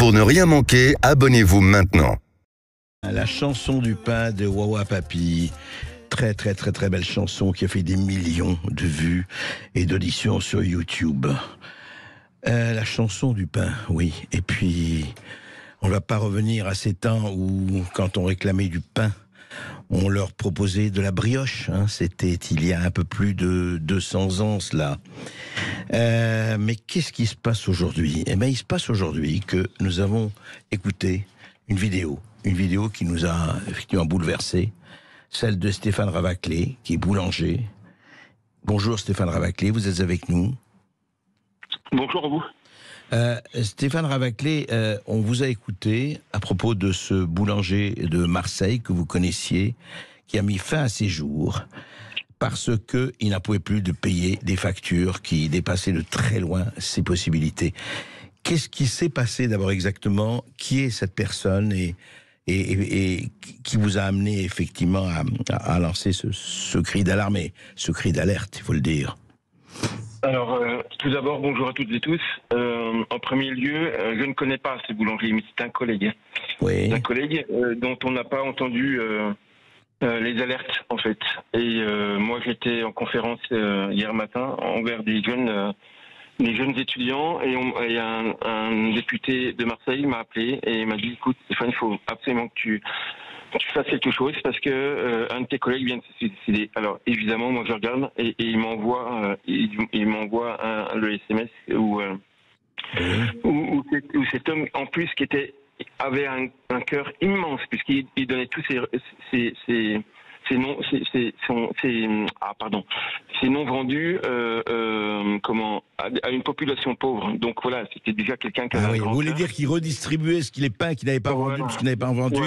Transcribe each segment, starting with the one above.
Pour ne rien manquer, abonnez-vous maintenant. La chanson du pain de Wawa Papi. Très très très très belle chanson qui a fait des millions de vues et d'auditions sur YouTube. La chanson du pain, oui. Et puis, on ne va pas revenir à ces temps où, quand on réclamait du pain, on leur proposait de la brioche. C'était il y a un peu plus de 200 ans, cela. Mais qu'est-ce qui se passe aujourd'hui ? Eh bien, il se passe aujourd'hui que nous avons écouté une vidéo qui nous a effectivement bouleversés, celle de Stéphane Ravaclé, qui est boulanger. Bonjour Stéphane Ravaclé, vous êtes avec nous. Bonjour à vous. Stéphane Ravaclé, on vous a écouté à propos de ce boulanger de Marseille que vous connaissiez, qui a mis fin à ses jours parce qu'il n'en pouvait plus de payer des factures qui dépassaient de très loin ses possibilités. Qu'est-ce qui s'est passé d'abord exactement ? Qui est cette personne et qui vous a amené effectivement à lancer ce cri d'alarme et ce cri d'alerte, il faut le dire ? Alors, tout d'abord, bonjour à toutes et tous. En premier lieu, je ne connais pas ce boulanger, mais c'est un collègue. Oui. Un collègue dont on n'a pas entendu les alertes, en fait. Et moi, j'étais en conférence hier matin envers des jeunes étudiants et un député de Marseille m'a appelé et m'a dit, écoute, Stéphane, il faut absolument que tu fasses quelque chose parce que un de tes collègues vient de se suicider. Alors évidemment, moi je regarde et il m'envoie le SMS où cet homme en plus avait un cœur immense puisqu'il donnait tous ses noms vendus à une population pauvre. Donc voilà, c'était déjà quelqu'un qui avait un grand vous voulez cœur. dire qu'il redistribuait les pains qu'il n'avait pas vendus, ce qu'il n'avait pas vendu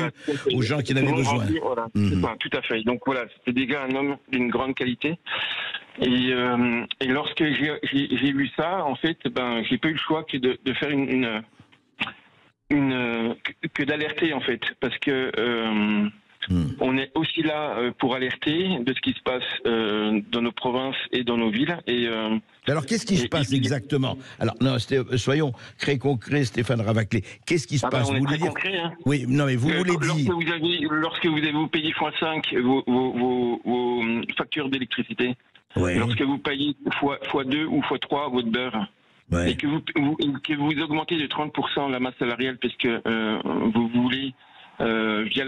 aux gens qui en avaient besoin. Voilà, c'est ça, tout à fait. Donc voilà, c'était déjà un homme d'une grande qualité. Et lorsque j'ai vu ça, en fait, j'ai pas eu le choix que de faire que d'alerter en fait, parce que on est aussi là pour alerter de ce qui se passe dans nos provinces et dans nos villes. Alors, qu'est-ce qui se passe exactement ? Alors, non, soyons très concrets, Stéphane Ravaclé. Qu'est-ce qui se passe ? On est vous voulez très dire concret, hein. Oui, non, mais vous voulez dire... Lorsque vous avez payé x5 vos factures d'électricité, lorsque vous payez x2 ou x3 votre beurre, et que vous augmentez de 30% la masse salariale parce que vous voulez... via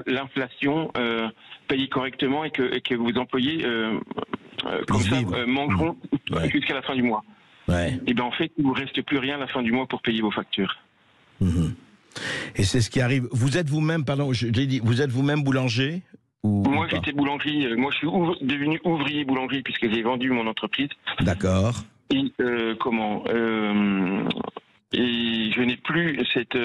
l'inflation, payer correctement et que vos employés mangeront jusqu'à la fin du mois. Et bien en fait, il ne vous reste plus rien à la fin du mois pour payer vos factures. Et c'est ce qui arrive. Vous êtes vous-même, vous êtes vous-même boulanger Moi, j'étais boulanger. Moi, je suis devenu ouvrier boulanger puisque j'ai vendu mon entreprise. D'accord. Et et je n'ai plus cette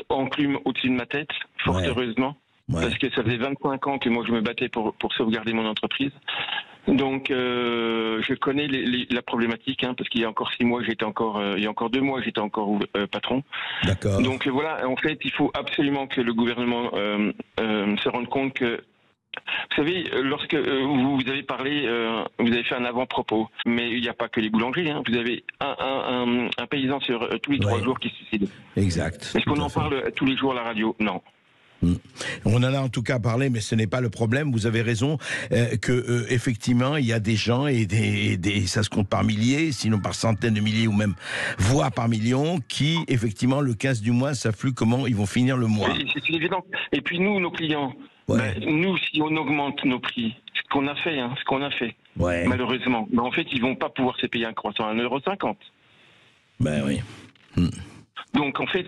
enclume au-dessus de ma tête, fort heureusement, parce que ça faisait 25 ans que moi je me battais pour sauvegarder mon entreprise. Donc je connais la problématique, parce qu'il y a encore 6 mois, il y a encore 2 mois, j'étais encore patron. D'accord. Donc voilà, en fait, il faut absolument que le gouvernement se rende compte que... Vous savez, lorsque vous avez parlé, vous avez fait un avant-propos, mais il n'y a pas que les boulangeries. Vous avez un paysan sur tous les 3 jours qui se suicide. Exact. Est-ce qu'on en parle tous les jours à la radio ? Non. On en a en tout cas parlé, mais ce n'est pas le problème. Vous avez raison que effectivement, il y a des gens et ça se compte par milliers, sinon par centaines de milliers ou même voire par millions, qui effectivement le 15 du mois savent plus comment ils vont finir le mois. C'est évident. Et puis nous, nos clients. Nous, si on augmente nos prix, ce qu'on a fait, malheureusement, en fait, ils vont pas pouvoir se payer un croissant à 1,50 €. Donc, en fait,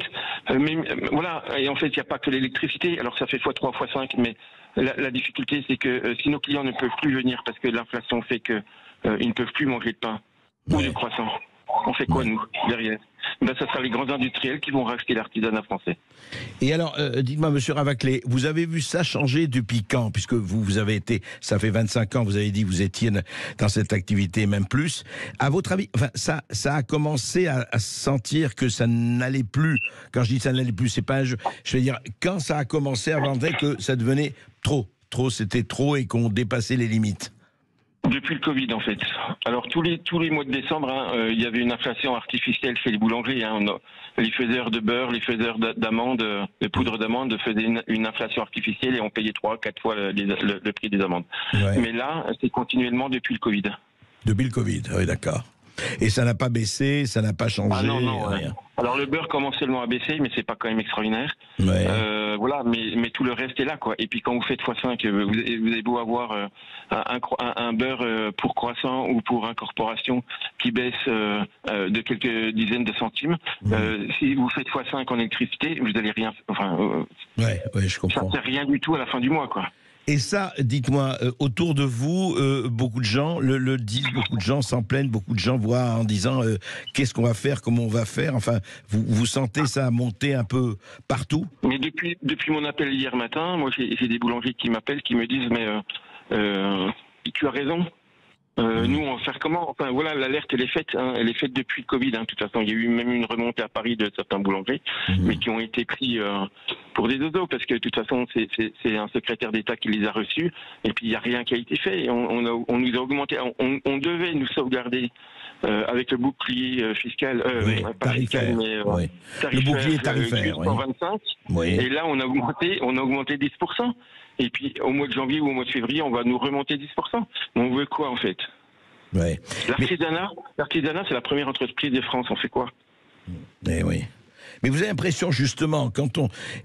voilà, et en fait, il n'y a pas que l'électricité, alors ça fait x3, x5, mais la difficulté, c'est que si nos clients ne peuvent plus venir parce que l'inflation fait qu'ils ne peuvent plus manger de pain ou de croissant, on fait quoi, nous, derrière ? Ça sera les grands industriels qui vont racheter l'artisanat français. Et alors, dites-moi, monsieur Ravaclé, vous avez vu ça changer depuis quand ? Puisque vous avez été, ça fait 25 ans, vous avez dit que vous étiez dans cette activité, même plus. À votre avis, ça a commencé à sentir que ça n'allait plus. Quand je dis ça n'allait plus, c'est pas un jeu. Je veux dire, quand ça a commencé à vendre que ça devenait trop, c'était trop et qu'on dépassait les limites. Depuis le Covid, en fait. Alors tous les mois de décembre, hein, il y avait une inflation artificielle chez les boulangers. Hein. Les faiseurs de beurre, les faiseurs d'amandes, de poudre d'amande faisaient une inflation artificielle et on payait 3-4 fois le prix des amandes. Ouais. Mais là, c'est continuellement depuis le Covid. Depuis le Covid, oui, d'accord. Et ça n'a pas baissé, ça n'a pas changé. Ah non, rien. Alors le beurre commence seulement à baisser, mais c'est pas quand même extraordinaire. Ouais. Voilà, mais tout le reste est là, quoi. Et puis quand vous faites x5, vous avez beau avoir un beurre pour croissant ou pour incorporation qui baisse de quelques dizaines de centimes, si vous faites x5 en électricité, vous allez rien. Enfin, ouais, je comprends. Ça ne fait rien du tout à la fin du mois, quoi. Et ça, dites-moi, autour de vous, beaucoup de gens le disent, beaucoup de gens s'en plaignent, beaucoup de gens voient en disant qu'est-ce qu'on va faire, comment on va faire. Enfin, vous sentez ça monter un peu partout? Mais depuis mon appel hier matin, moi j'ai des boulangers qui m'appellent, qui me disent mais tu as raison. Nous, on va faire comment? Enfin, voilà, l'alerte, elle est faite. Hein, elle est faite depuis le Covid. Hein. De toute façon, il y a eu même une remontée à Paris de certains boulangers, mais qui ont été pris pour des dodos, parce que de toute façon, c'est un secrétaire d'État qui les a reçus, et puis il n'y a rien qui a été fait. Et on nous a augmenté. On devait nous sauvegarder avec le bouclier fiscal, pas fiscal, mais le bouclier tarifaire, 125. Oui. Et là, on a augmenté 10%. Et puis, au mois de janvier ou au mois de février, on va nous remonter 10%. On veut quoi, en fait? Ouais. L'artisanat, c'est la première entreprise de France. On fait quoi? Oui. Mais vous avez l'impression, justement,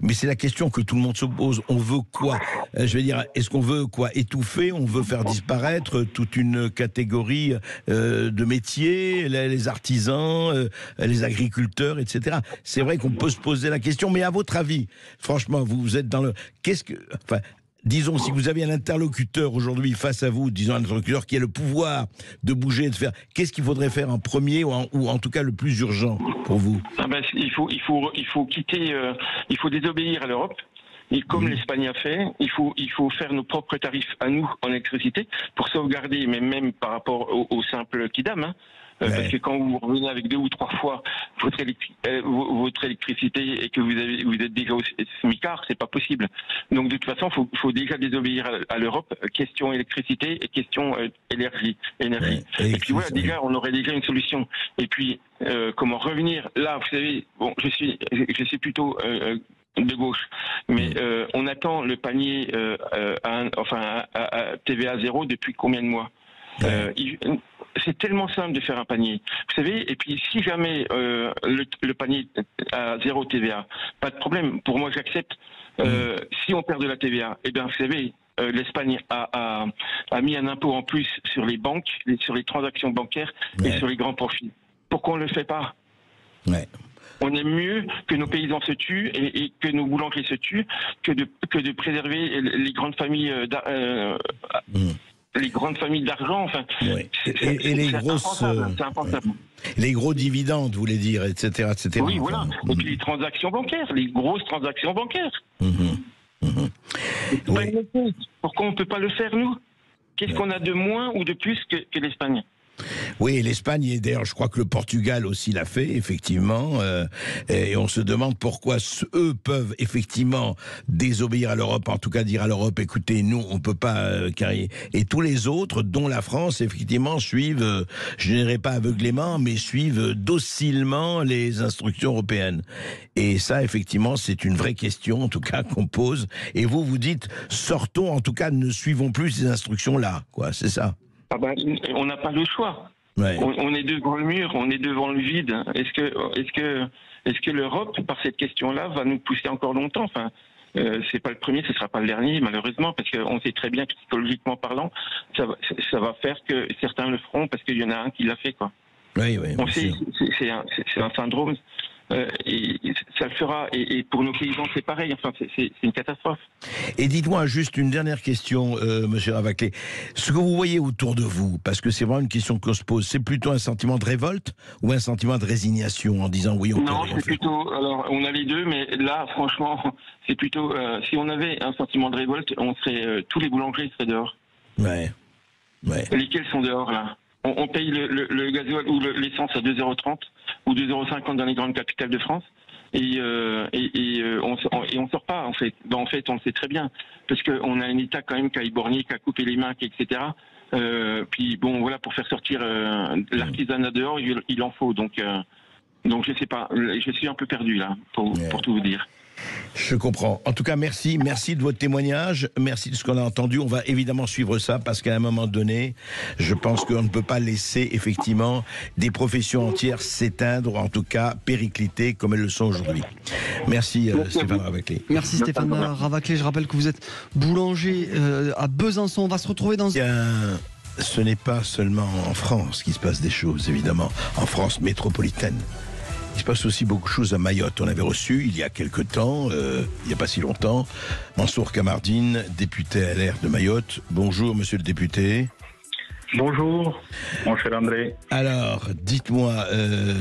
mais c'est la question que tout le monde se pose, on veut quoi? Je veux dire, est-ce qu'on veut quoi? Étouffer? On veut faire disparaître toute une catégorie de métiers, les artisans, les agriculteurs, etc. C'est vrai qu'on peut se poser la question, mais à votre avis, franchement, vous êtes dans le... Disons, si vous avez un interlocuteur aujourd'hui face à vous, disons un interlocuteur qui a le pouvoir de bouger et de faire, qu'est-ce qu'il faudrait faire en premier ou en tout cas le plus urgent pour vous? Il faut quitter, il faut désobéir à l'Europe. Et comme l'Espagne a fait, il faut faire nos propres tarifs à nous en électricité pour sauvegarder, mais même par rapport au simple Kidam. Hein. Parce que quand vous revenez avec 2 ou 3 fois votre électricité et que vous êtes déjà au SMICAR, c'est pas possible. Donc de toute façon, faut déjà désobéir à l'Europe. Question électricité et question énergie. Et puis voilà, déjà, on aurait déjà une solution. Et puis comment revenir là, vous savez, bon, je suis plutôt de gauche, mais on attend le panier à TVA 0 depuis combien de mois? C'est tellement simple de faire un panier, vous savez. Et puis si jamais le panier à 0 TVA, pas de problème. Pour moi, j'accepte. Si on perd de la TVA, eh bien, vous savez, l'Espagne a mis un impôt en plus sur les banques, sur les transactions bancaires et sur les grands profits. Pourquoi on ne le fait pas? On aime mieux que nos paysans se tuent et que nos boulangers se tuent que de préserver les grandes familles les grandes familles d'argent, enfin, et les grosses, c'est impensable. Les gros divandes, vous voulez dire, etc., etc. Oui, voilà. Et puis les transactions bancaires, les grosses transactions bancaires. Pourquoi on ne peut pas le faire, nous? Qu'est-ce qu'on a de moins ou de plus que l'Espagne? Oui, l'Espagne, et d'ailleurs je crois que le Portugal aussi l'a fait, effectivement, et on se demande pourquoi eux peuvent effectivement désobéir à l'Europe, en tout cas dire à l'Europe, écoutez, nous on peut pas carrer, et tous les autres, dont la France, effectivement, suivent, je ne dirais pas aveuglément, mais suivent docilement les instructions européennes. Et ça, effectivement, c'est une vraie question, en tout cas, qu'on pose, et vous dites, sortons, en tout cas, ne suivons plus ces instructions-là, quoi, c'est ça? On n'a pas le choix. On est devant le mur, on est devant le vide. Est-ce que l'Europe, par cette question-là, va nous pousser encore longtemps? Enfin, c'est pas le premier, ce sera pas le dernier, malheureusement, parce qu'on sait très bien que psychologiquement parlant, ça va faire que certains le feront parce qu'il y en a un qui l'a fait, quoi. On sait, c'est un syndrome. Et ça le fera, et pour nos paysans c'est pareil, enfin c'est une catastrophe. Et dites-moi juste une dernière question, monsieur Ravaclé, ce que vous voyez autour de vous, parce que c'est vraiment une question qu'on se pose, c'est plutôt un sentiment de révolte ou un sentiment de résignation en disant oui on peut. Non, c'est plutôt, alors on a les deux, mais là franchement c'est plutôt, si on avait un sentiment de révolte, on serait, tous les boulangers seraient dehors. Lesquels sont dehors là? On paye le gasoil ou l'essence à 2,30 € ou 2,50 € dans les grandes capitales de France et on sort pas en fait. En fait, on le sait très bien parce qu'on a un État quand même qui a éborgné, qui a coupé les mains, etc. Puis bon, voilà, pour faire sortir l'artisanat dehors, il en faut. Donc je sais pas, je suis un peu perdu là, pour tout vous dire. Je comprends. En tout cas, merci de votre témoignage, merci de ce qu'on a entendu. On va évidemment suivre ça parce qu'à un moment donné, je pense qu'on ne peut pas laisser effectivement des professions entières s'éteindre, ou en tout cas péricliter comme elles le sont aujourd'hui. Merci Stéphane Ravaclé. Merci Stéphane Ravaclé. Je rappelle que vous êtes boulanger à Besançon. On va se retrouver dans... Ce n'est pas seulement en France qu'il se passe des choses, évidemment, en France métropolitaine. Il se passe aussi beaucoup de choses à Mayotte. On avait reçu, il y a quelque temps, il n'y a pas si longtemps, Mansour Kamardine, député LR de Mayotte. Bonjour, monsieur le député. Bonjour, mon cher André. Alors, dites-moi,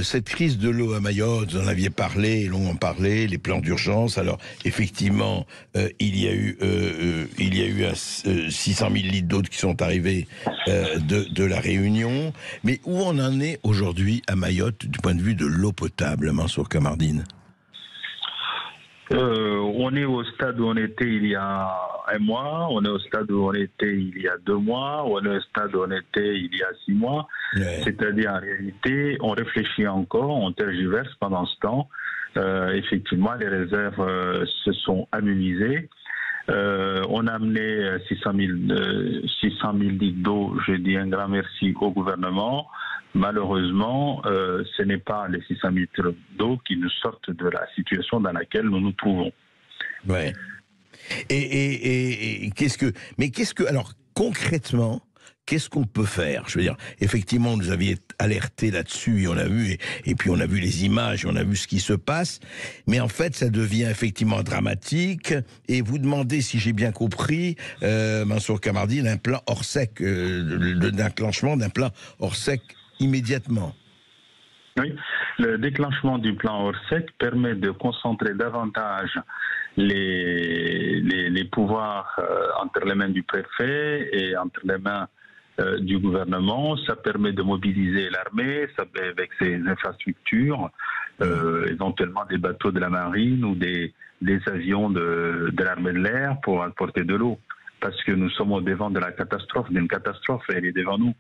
cette crise de l'eau à Mayotte, vous en aviez parlé, longuement parlé, les plans d'urgence. Alors, effectivement, il y a eu 600 000 litres d'eau qui sont arrivés de la Réunion. Mais où on en est aujourd'hui à Mayotte du point de vue de l'eau potable, Mansour Kamardine? On est au stade où on était il y a un mois, on est au stade où on était il y a 2 mois, on est au stade où on était il y a 6 mois. Ouais. C'est-à-dire, en réalité, on réfléchit encore, on tergiverse pendant ce temps. Effectivement, les réserves se sont amenuisées. On a amené 600 000 litres d'eau. Je dis un grand merci au gouvernement. Malheureusement, ce n'est pas les 600 000 litres d'eau qui nous sortent de la situation dans laquelle nous nous trouvons. Ouais. Et alors concrètement, qu'est-ce qu'on peut faire? Je veux dire, effectivement, vous aviez alerté là-dessus, et on a vu, et puis on a vu les images, et on a vu ce qui se passe, mais en fait, ça devient effectivement dramatique, et vous demandez, si j'ai bien compris, Mansour Kamardine, un plan hors sec, d'enclenchement d'un plan hors sec immédiatement. Oui, le déclenchement du plan hors sec permet de concentrer davantage les pouvoirs entre les mains du préfet et entre les mains du gouvernement. Ça permet de mobiliser l'armée avec ses infrastructures, éventuellement des bateaux de la marine ou des avions de l'armée de l'air pour apporter de l'eau. Parce que nous sommes au devant de la catastrophe, d'une catastrophe, elle est devant nous.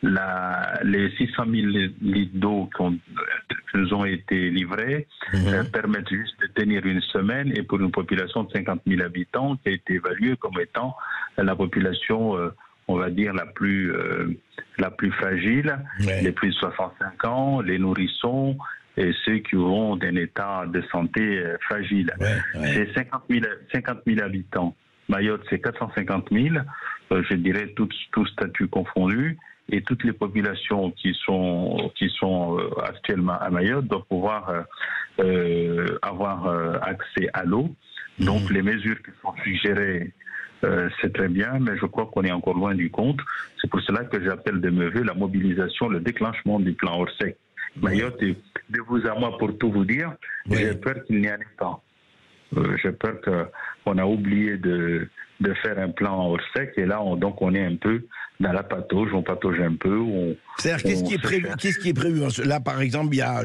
Les 600 000 litres d'eau qui nous ont été livrés permettent juste de tenir une semaine, et pour une population de 50 000 habitants qui a été évaluée comme étant la population, on va dire, la plus fragile, les plus de 65 ans, les nourrissons, et ceux qui auront un état de santé fragile. C'est 50 000 habitants. Mayotte, c'est 450 000, je dirais, tout statut confondu, et toutes les populations qui sont actuellement à Mayotte doivent pouvoir avoir accès à l'eau. Donc les mesures qui sont suggérées, c'est très bien, mais je crois qu'on est encore loin du compte. C'est pour cela que j'appelle de mes vœux la mobilisation, le déclenchement du plan hors sec. Mayotte est de vous à moi pour tout vous dire. J'ai peur qu'il n'y en ait pas. J'ai peur qu'on a oublié de faire un plan hors sec, et là on est un peu dans la patauge, on patauge un peu. C'est-à-dire, qu'est-ce qui est prévu? Là, par exemple, il y a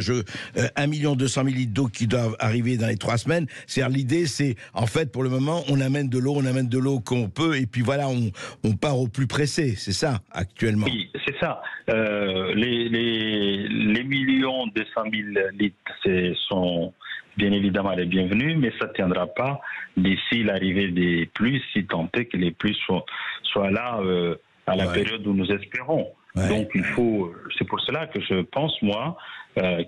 1 200 000 litres d'eau qui doivent arriver dans les 3 semaines. C'est-à-dire, l'idée, c'est, en fait, pour le moment, on amène de l'eau qu'on peut, et puis voilà, on part au plus pressé. C'est ça, actuellement. Oui, c'est ça. Les 1 200 000 litres sont bien évidemment les bienvenus, mais ça ne tiendra pas d'ici l'arrivée des pluies, si tant est que les pluies soient là à la période où nous espérons. Donc c'est pour cela que je pense, moi,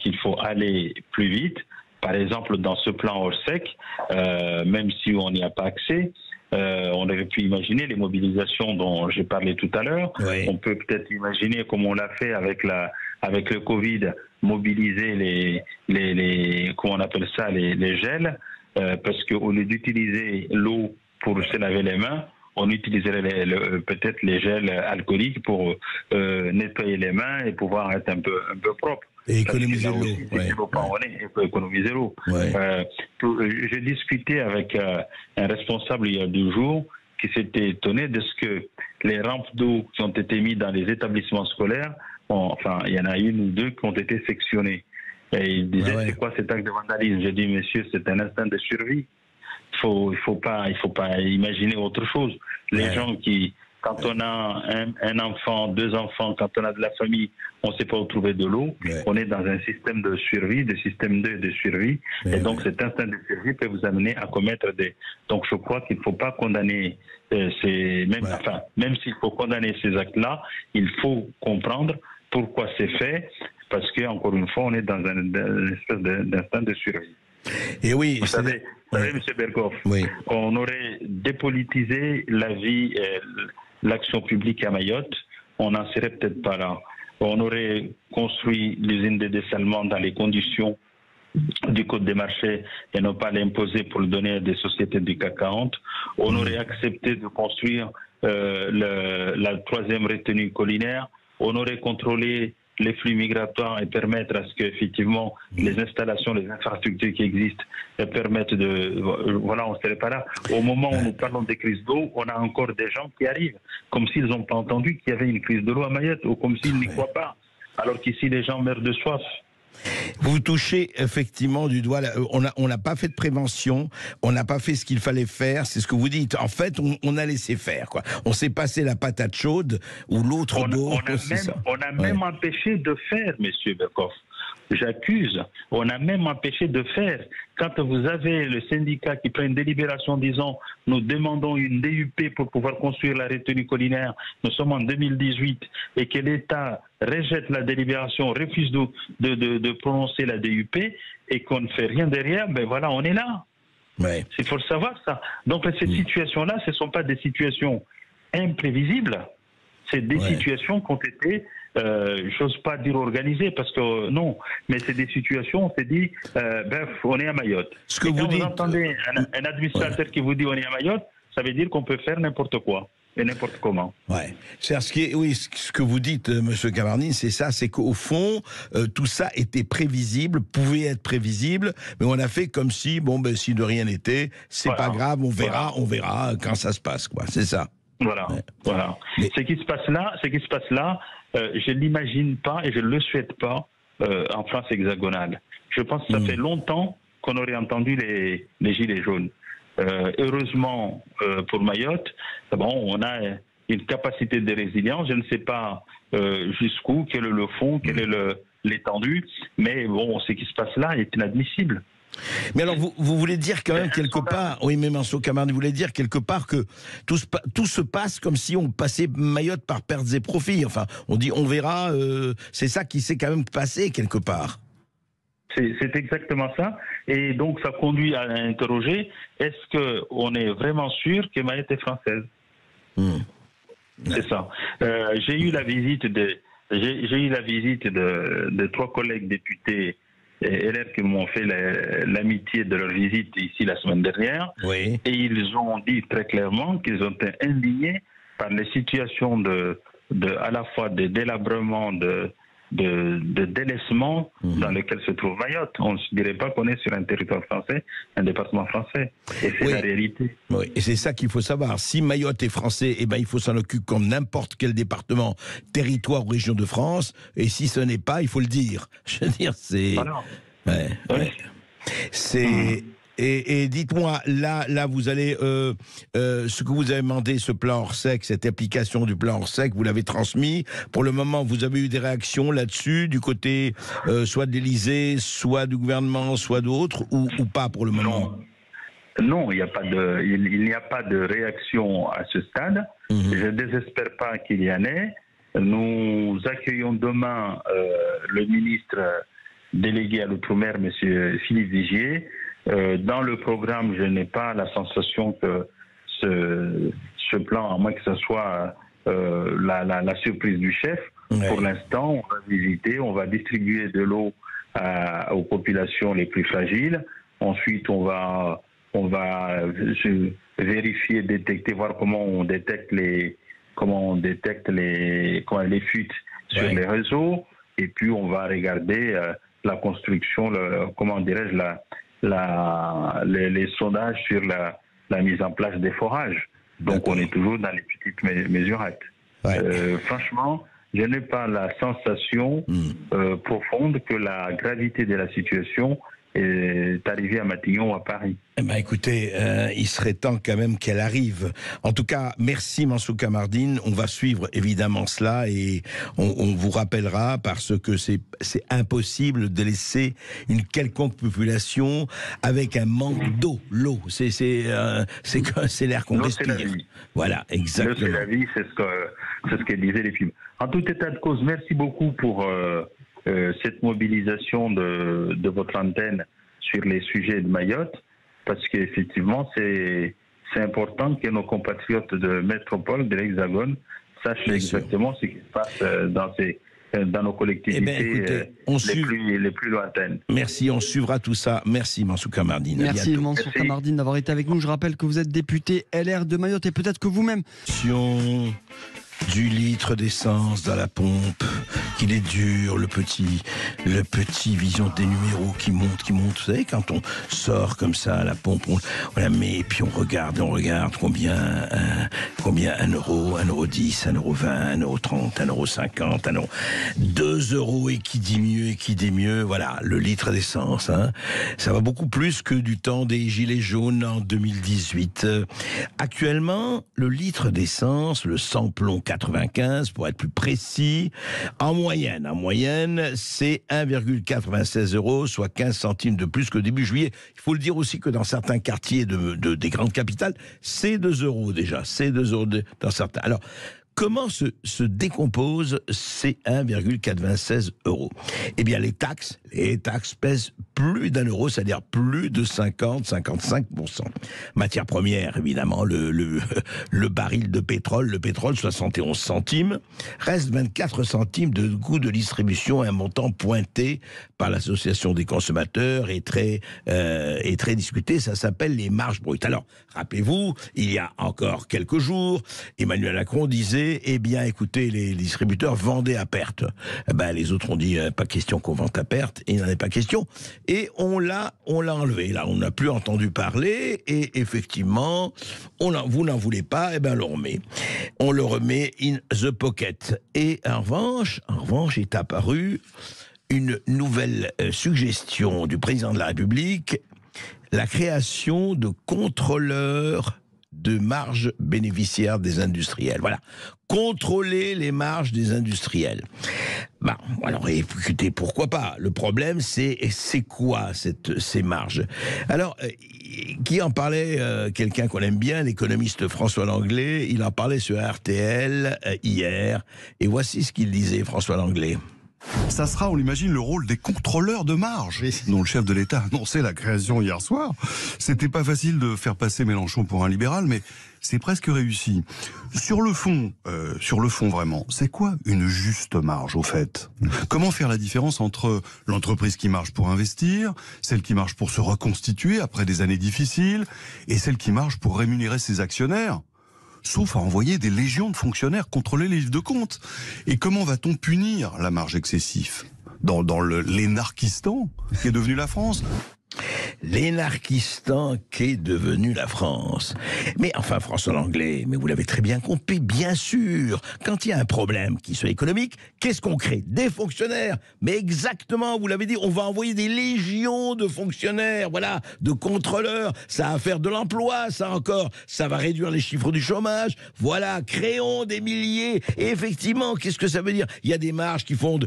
qu'il faut aller plus vite. Par exemple, dans ce plan hors sec, même si on n'y a pas accès, on aurait pu imaginer les mobilisations dont j'ai parlé tout à l'heure. On peut peut-être imaginer, comme on l'a fait avec le Covid, mobiliser comment on appelle ça, les gels, parce qu'au lieu d'utiliser l'eau pour se laver les mains, on utiliserait peut-être les gels alcooliques pour nettoyer les mains et pouvoir être un peu propre. Et économiser l'eau. Il faut économiser l'eau. J'ai discuté avec un responsable il y a 2 jours qui s'était étonné de ce que les rampes d'eau qui ont été mises dans les établissements scolaires, il y en a 1 ou 2 qui ont été sectionnées. Et il disait, c'est quoi cet acte de vandalisme? J'ai dit, monsieur, c'est un instinct de survie. Il faut pas imaginer autre chose. Les gens qui Quand on a un enfant, 2 enfants, quand on a de la famille, on ne sait pas où trouver de l'eau. On est dans un système de survie, de système de survie. Et donc cet instinct de survie peut vous amener à commettre des... Donc je crois qu'il ne faut pas condamner même s'il faut condamner ces actes-là, il faut comprendre pourquoi c'est fait, parce qu'encore une fois, on est dans une espèce d'instinct de survie. Et oui, vous savez, M. Berghoff, on aurait dépolitisé la vie, l'action publique à Mayotte, on n'en serait peut-être pas là. On aurait construit l'usine de dessalement dans les conditions du code des marchés et non pas l'imposer pour le donner à des sociétés du CAC 40. On aurait accepté de construire la 3e retenue collinaire. On aurait contrôlé les flux migratoires et permettre à ce qu'effectivement les installations, les infrastructures qui existent permettent de... Voilà, on ne serait pas là. Au moment où nous parlons des crises d'eau, on a encore des gens qui arrivent, comme s'ils n'ont pas entendu qu'il y avait une crise de l'eau à Mayotte, ou comme s'ils n'y croient pas, alors qu'ici les gens meurent de soif. Vous touchez effectivement du doigt, on n'a pas fait de prévention, on n'a pas fait ce qu'il fallait faire, c'est ce que vous dites. En fait, on a laissé faire, quoi. On s'est passé la patate chaude ou l'autre d'eau. On a même empêché de faire, monsieur Berghoff. J'accuse. On a même empêché de faire. Quand vous avez le syndicat qui prend une délibération disant nous demandons une DUP pour pouvoir construire la retenue collinaire, nous sommes en 2018, et que l'État rejette la délibération, refuse de prononcer la DUP, et qu'on ne fait rien derrière, ben voilà, on est là. Il faut le savoir, ça. Donc ces situations-là, ce ne sont pas des situations imprévisibles, c'est des situations qui ont été... j'ose pas dire organisé parce que non, mais c'est des situations, on s'est dit, on est à Mayotte. Quand vous entendez un administrateur qui vous dit on est à Mayotte, ça veut dire qu'on peut faire n'importe quoi et n'importe comment. Ce que vous dites, Monsieur Camarnine, c'est ça, c'est qu'au fond, tout ça était prévisible, pouvait être prévisible, mais on a fait comme si, si de rien n'était, c'est pas grave, on verra quand ça se passe, quoi. C'est ça. Voilà. Mais... Ce qui se passe là, je ne l'imagine pas et je ne le souhaite pas en France hexagonale. Je pense que ça fait longtemps qu'on aurait entendu les gilets jaunes. Heureusement pour Mayotte, on a une capacité de résilience. Je ne sais pas jusqu'où, quel est le fond, quelle est l'étendue, mais ce qui se passe là est inadmissible. Mais alors, vous voulez dire quand même quelque part, oui, mais Mansour Camarnine, vous voulez dire quelque part que tout se passe comme si on passait Mayotte par pertes et profits. Enfin, on dit, on verra, c'est ça qui s'est quand même passé quelque part. C'est exactement ça. Et donc, ça conduit à interroger, est-ce qu'on est vraiment sûr que Mayotte est française? C'est ça. J'ai eu la visite de 3 collègues députés LR qui m'ont fait l'amitié de leur visite ici la semaine dernière. Et ils ont dit très clairement qu'ils ont été indignés par les situations à la fois de délabrement, de délaissement dans lequel se trouve Mayotte. On ne se dirait pas qu'on est sur un territoire français, un département français. Et c'est la réalité. Et c'est ça qu'il faut savoir. Si Mayotte est français, il faut s'en occuper comme n'importe quel département, territoire ou région de France. Et si ce n'est pas, il faut le dire. Je veux dire, c'est... C'est... Et dites-moi, là, vous allez, ce que vous avez demandé, ce plan Orsec, cette application du plan Orsec, vous l'avez transmis. Pour le moment, vous avez eu des réactions là-dessus, du côté soit de l'Élysée, soit du gouvernement, soit d'autres, ou pas pour le moment? Non, il n'y a pas de réaction à ce stade. Je ne désespère pas qu'il y en ait. Nous accueillons demain le ministre délégué à l'Outre-mer, M. Philippe Vigier. Dans le programme, je n'ai pas la sensation que ce plan, à moins que ce soit la surprise du chef. Pour l'instant, on va visiter, on va distribuer de l'eau aux populations les plus fragiles. Ensuite, on va vérifier, détecter, voir comment on détecte les fuites sur les réseaux. Et puis, on va regarder la construction, les sondages sur la mise en place des forages. Donc on est toujours dans les petites mesurettes. Franchement, je n'ai pas la sensation profonde que la gravité de la situation est arrivée à Matignon ou à Paris. Eh ben écoutez, il serait temps quand même qu'elle arrive. En tout cas, merci Mansour Kamardine. On va suivre évidemment cela et on vous rappellera parce que c'est impossible de laisser une quelconque population avec un manque d'eau. L'eau, c'est l'air qu'on respire. Voilà, exactement. C'est la vie, c'est ce que disaient les films. En tout état de cause, merci beaucoup pour cette mobilisation de votre antenne sur les sujets de Mayotte. Parce qu'effectivement, c'est important que nos compatriotes de métropole, de l'Hexagone, sachent exactement ce qui se passe dans nos collectivités les plus lointaines. Merci, on suivra tout ça. Merci Mansour Kamardine. Merci Mansour Kamardine d'avoir été avec nous. Je rappelle que vous êtes député LR de Mayotte et peut-être que vous-même... Du litre d'essence dans la pompe, qu'il est dur, le petit vision des numéros qui monte. Vous savez, quand on sort comme ça à la pompe, on la met et puis on regarde combien 1 euro, 1,10 €, 1,20 €, 1,30 €, 1,50 €, 2 € et qui dit mieux, voilà, le litre d'essence, hein. Ça va beaucoup plus que du temps des gilets jaunes en 2018. Actuellement, le litre d'essence, le samplon 95 pour être plus précis, en moyenne, c'est 1,96 €, soit 15 centimes de plus que début juillet. Il faut le dire aussi que dans certains quartiers des grandes capitales, c'est 2 € déjà, c'est 2 € dans certains. Alors, comment se décompose ces 1,96 €? Eh bien, les taxes pèsent plus d'1 €, c'est-à-dire plus de 55%. Matière première, évidemment, le baril de pétrole, 71 centimes. Reste 24 centimes de coût de distribution, un montant pointé par l'association des consommateurs et très discuté. Ça s'appelle les marges brutes. Alors, rappelez-vous, il y a encore quelques jours, Emmanuel Macron disait, eh bien, écoutez, les distributeurs vendaient à perte. Les autres ont dit, pas question qu'on vende à perte, et il n'en est pas question. Et on l'a enlevé. Là, on n'a plus entendu parler, et effectivement, vous n'en voulez pas, on le remet in the pocket. Et en revanche, est apparue une nouvelle suggestion du président de la République, la création de contrôleurs de marge bénéficiaire des industriels. Voilà. Contrôler les marges des industriels. Alors écoutez, pourquoi pas? Le problème, c'est quoi ces marges? Alors, qui en parlait? Quelqu'un qu'on aime bien, l'économiste François Langlais, il en parlait sur RTL hier, et voici ce qu'il disait, François Langlais. Ça sera, on l'imagine, le rôle des contrôleurs de marge, dont le chef de l'État a annoncé la création hier soir. C'était pas facile de faire passer Mélenchon pour un libéral, mais c'est presque réussi. Sur le fond vraiment, c'est quoi une juste marge au fait? Comment faire la différence entre l'entreprise qui marche pour investir, celle qui marche pour se reconstituer après des années difficiles, et celle qui marche pour rémunérer ses actionnaires? Sauf à envoyer des légions de fonctionnaires contrôler les livres de compte. Et comment va-t-on punir la marge excessive dans l'énarchistan qui est devenu la France? L'énarchistan qu'est devenu la France. Mais enfin, François Langlais, mais vous l'avez très bien compris, bien sûr, quand il y a un problème qui soit économique, qu'est-ce qu'on crée? Des fonctionnaires. Mais exactement, vous l'avez dit, on va envoyer des légions de fonctionnaires, voilà, de contrôleurs. Ça va faire de l'emploi, ça encore. Ça va réduire les chiffres du chômage. Voilà, créons des milliers. Et effectivement, qu'est-ce que ça veut dire? Il y a des marges qui font des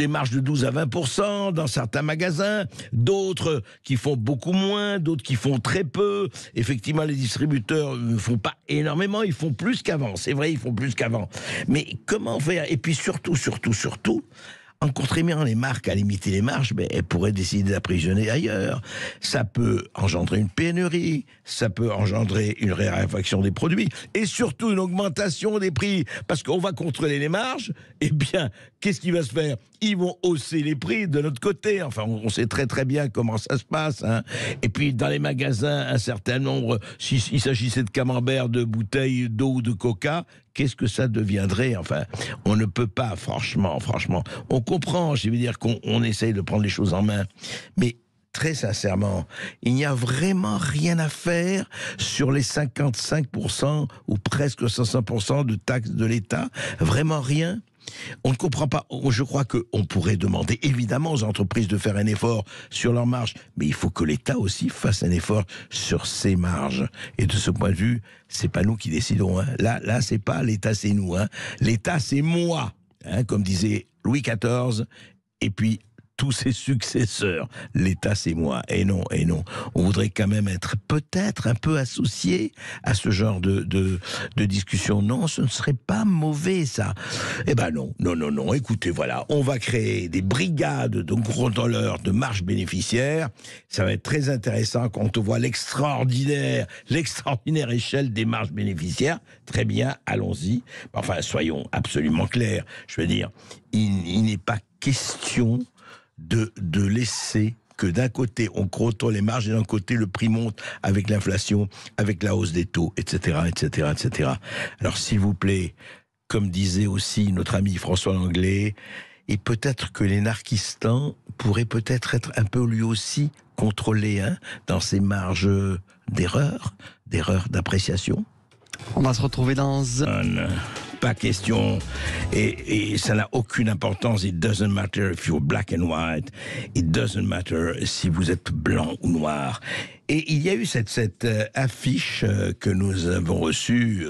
marges de 12 à 20% dans certains magasins, d'autres qui font beaucoup moins, d'autres qui font très peu. Effectivement, les distributeurs ne font pas énormément, ils font plus qu'avant. C'est vrai, ils font plus qu'avant. Mais comment faire? Et puis surtout, en contraignant les marques à limiter les marges, elles pourraient décider d'apprisionner ailleurs. Ça peut engendrer une pénurie, ça peut engendrer une raréfaction des produits, et surtout une augmentation des prix. Parce qu'on va contrôler les marges, eh bien, qu'est-ce qui va se faire? Ils vont hausser les prix de notre côté. Enfin, on sait très très bien comment ça se passe, hein. Et puis, dans les magasins, un certain nombre, s'il s'agissait de camembert, de bouteilles d'eau ou de coca, qu'est-ce que ça deviendrait? Enfin, on ne peut pas, franchement. On comprend, je veux dire qu'on essaye de prendre les choses en main, mais très sincèrement, il n'y a vraiment rien à faire sur les 55% ou presque 60% de taxes de l'État. Vraiment rien. On ne comprend pas. Je crois qu'on pourrait demander évidemment aux entreprises de faire un effort sur leurs marges, mais il faut que l'État aussi fasse un effort sur ses marges. Et de ce point de vue, c'est pas nous qui décidons. Hein. Là, c'est pas l'État, c'est nous. Hein. L'État, c'est moi, hein, comme disait Louis XIV. Et puis tous ses successeurs. L'État, c'est moi. Et non. On voudrait quand même être peut-être un peu associé à ce genre de discussion. Non, ce ne serait pas mauvais, ça. Eh ben non. Écoutez, voilà, on va créer des brigades de contrôleurs de marge bénéficiaire. Ça va être très intéressant quand on voit l'extraordinaire échelle des marges bénéficiaires. Très bien, allons-y. Enfin, soyons absolument clairs. Je veux dire, il n'est pas question de laisser que d'un côté on contrôle les marges et d'un côté le prix monte avec l'inflation, avec la hausse des taux, etc. Alors s'il vous plaît, comme disait aussi notre ami François Langlais, et peut-être que l'Énarquistan pourrait peut-être être un peu lui aussi contrôlé dans ses marges d'erreur d'appréciation. On va se retrouver dans pas question, et ça n'a aucune importance. It doesn't matter if you're black and white, it doesn't matter si vous êtes blanc ou noir. Et il y a eu cette affiche que nous avons reçue,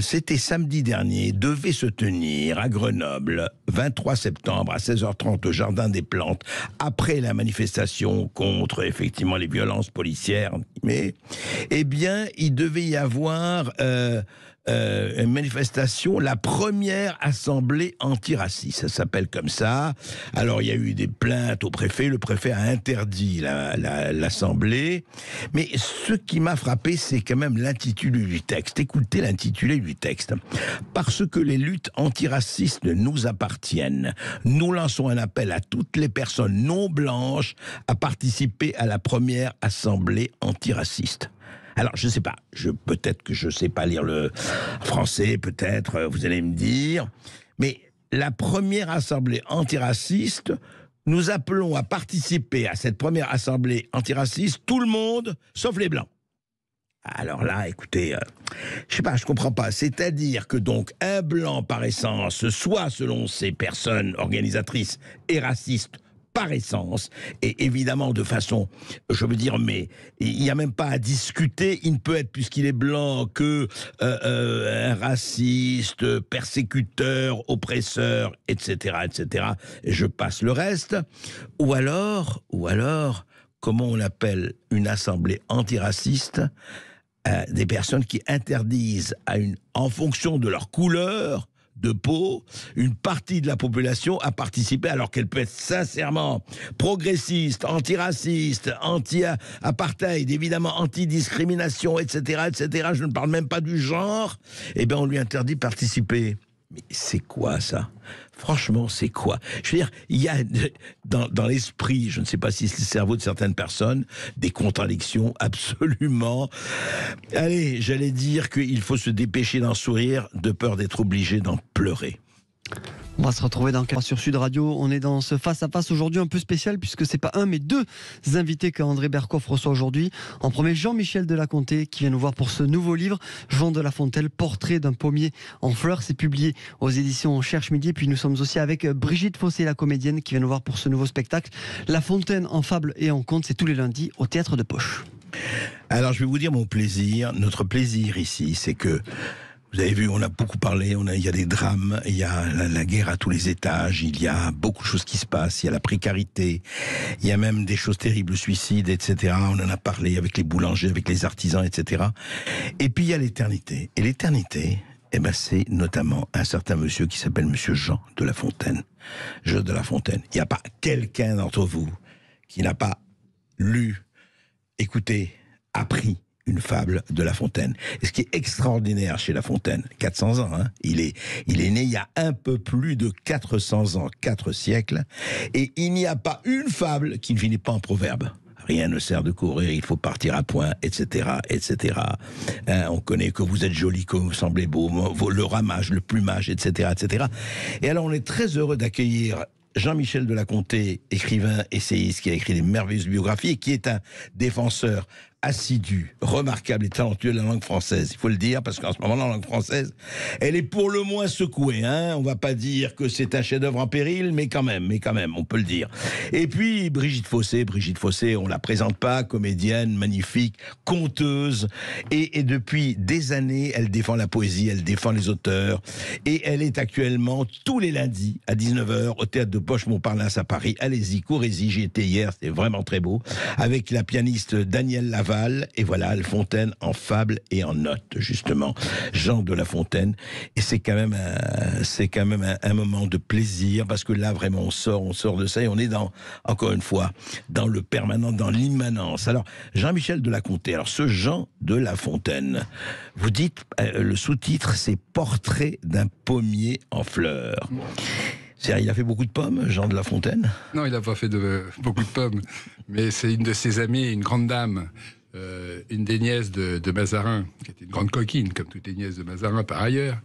c'était samedi dernier, devait se tenir à Grenoble, 23 septembre à 16h30 au Jardin des Plantes, après la manifestation contre effectivement les violences policières. Mais, eh bien, il devait y avoir une manifestation, la première assemblée antiraciste, ça s'appelle comme ça. Alors il y a eu des plaintes au préfet, le préfet a interdit l'assemblée, mais ce qui m'a frappé, c'est quand même l'intitulé du texte. Écoutez l'intitulé du texte. Parce que les luttes antiracistes nous appartiennent, nous lançons un appel à toutes les personnes non blanches à participer à la première assemblée antiraciste. Alors, je sais pas, peut-être que je sais pas lire le français, peut-être, vous allez me dire, mais la première assemblée antiraciste, nous appelons à participer à cette première assemblée antiraciste tout le monde, sauf les Blancs. Alors là, écoutez, je sais pas, je comprends pas. C'est-à-dire que donc, un Blanc par essence, soit selon ces personnes organisatrices et racistes, par essence, et évidemment de façon, je veux dire, mais il n'y a même pas à discuter, il ne peut être, puisqu'il est blanc, que un raciste, persécuteur, oppresseur, etc., et je passe le reste, ou alors, comment on appelle une assemblée antiraciste, des personnes qui interdisent en fonction de leur couleur de peau, une partie de la population à participer, alors qu'elle peut être sincèrement progressiste, antiraciste, anti-apartheid, évidemment anti-discrimination, etc., je ne parle même pas du genre, eh bien on lui interdit de participer. Mais c'est quoi ça ? Franchement, c'est quoi ? Je veux dire, il y a dans l'esprit, je ne sais pas si c'est le cerveau de certaines personnes, des contradictions absolument... Allez, j'allais dire qu'il faut se dépêcher d'en sourire de peur d'être obligé d'en pleurer. On va se retrouver sur Sud Radio. On est dans ce face-à-face aujourd'hui un peu spécial puisque c'est pas un mais deux invités qu'André Berkoff reçoit aujourd'hui. En premier, Jean-Michel Delaconté qui vient nous voir pour ce nouveau livre, Jean de La Fontaine, portrait d'un pommier en fleurs. C'est publié aux éditions Cherche Midi. Et puis nous sommes aussi avec Brigitte Fossé, la comédienne, qui vient nous voir pour ce nouveau spectacle, La Fontaine en fable et en conte. C'est tous les lundis au Théâtre de Poche. Alors je vais vous dire mon plaisir. Notre plaisir ici, c'est que vous avez vu, on a beaucoup parlé, il y a des drames, il y a la guerre à tous les étages, il y a beaucoup de choses qui se passent, il y a la précarité, il y a même des choses terribles, le suicide, etc. On en a parlé avec les boulangers, avec les artisans, etc. Et puis il y a l'éternité. Et l'éternité, c'est notamment un certain monsieur qui s'appelle monsieur Jean de La Fontaine. Jean de La Fontaine. Il n'y a pas quelqu'un d'entre vous qui n'a pas lu, écouté, appris une fable de La Fontaine. Et ce qui est extraordinaire chez La Fontaine, 400 ans, il est né il y a un peu plus de 400 ans, 4 siècles, et il n'y a pas une fable qui ne finit pas en proverbe. Rien ne sert de courir, il faut partir à point, etc., on connaît que vous êtes joli, que vous semblez beau, le ramage, le plumage, etc., Et alors, on est très heureux d'accueillir Jean-Michel Delaconté, écrivain, essayiste, qui a écrit des merveilleuses biographies et qui est un défenseur assidu, remarquable et talentueux de la langue française. Il faut le dire, parce qu'en ce moment, la langue française, elle est pour le moins secouée. Hein. On va pas dire que c'est un chef-d'œuvre en péril, mais quand même, on peut le dire. Et puis, Brigitte Fossé, on la présente pas, comédienne, magnifique, conteuse, et depuis des années, elle défend la poésie, elle défend les auteurs, et elle est actuellement tous les lundis à 19h au théâtre de Poche-Montparnasse à Paris. Allez-y, courez-y, j'y étais hier, c'était vraiment très beau, avec la pianiste Danielle Laval, et voilà, Fontaine en fable et en note, justement, Jean de La Fontaine, et c'est quand même un moment de plaisir, parce que là, vraiment, on sort de ça, et on est encore une fois, dans le permanent, dans l'immanence. Alors, Jean-Michel de La Comté, alors ce Jean de La Fontaine, vous dites, le sous-titre, c'est « Portrait d'un pommier en fleurs ». Il a fait beaucoup de pommes, Jean de La Fontaine? Non, il n'a pas fait beaucoup de pommes, mais c'est une de ses amies, une grande dame, une des nièces de Mazarin, qui était une grande coquine, comme toutes les nièces de Mazarin par ailleurs.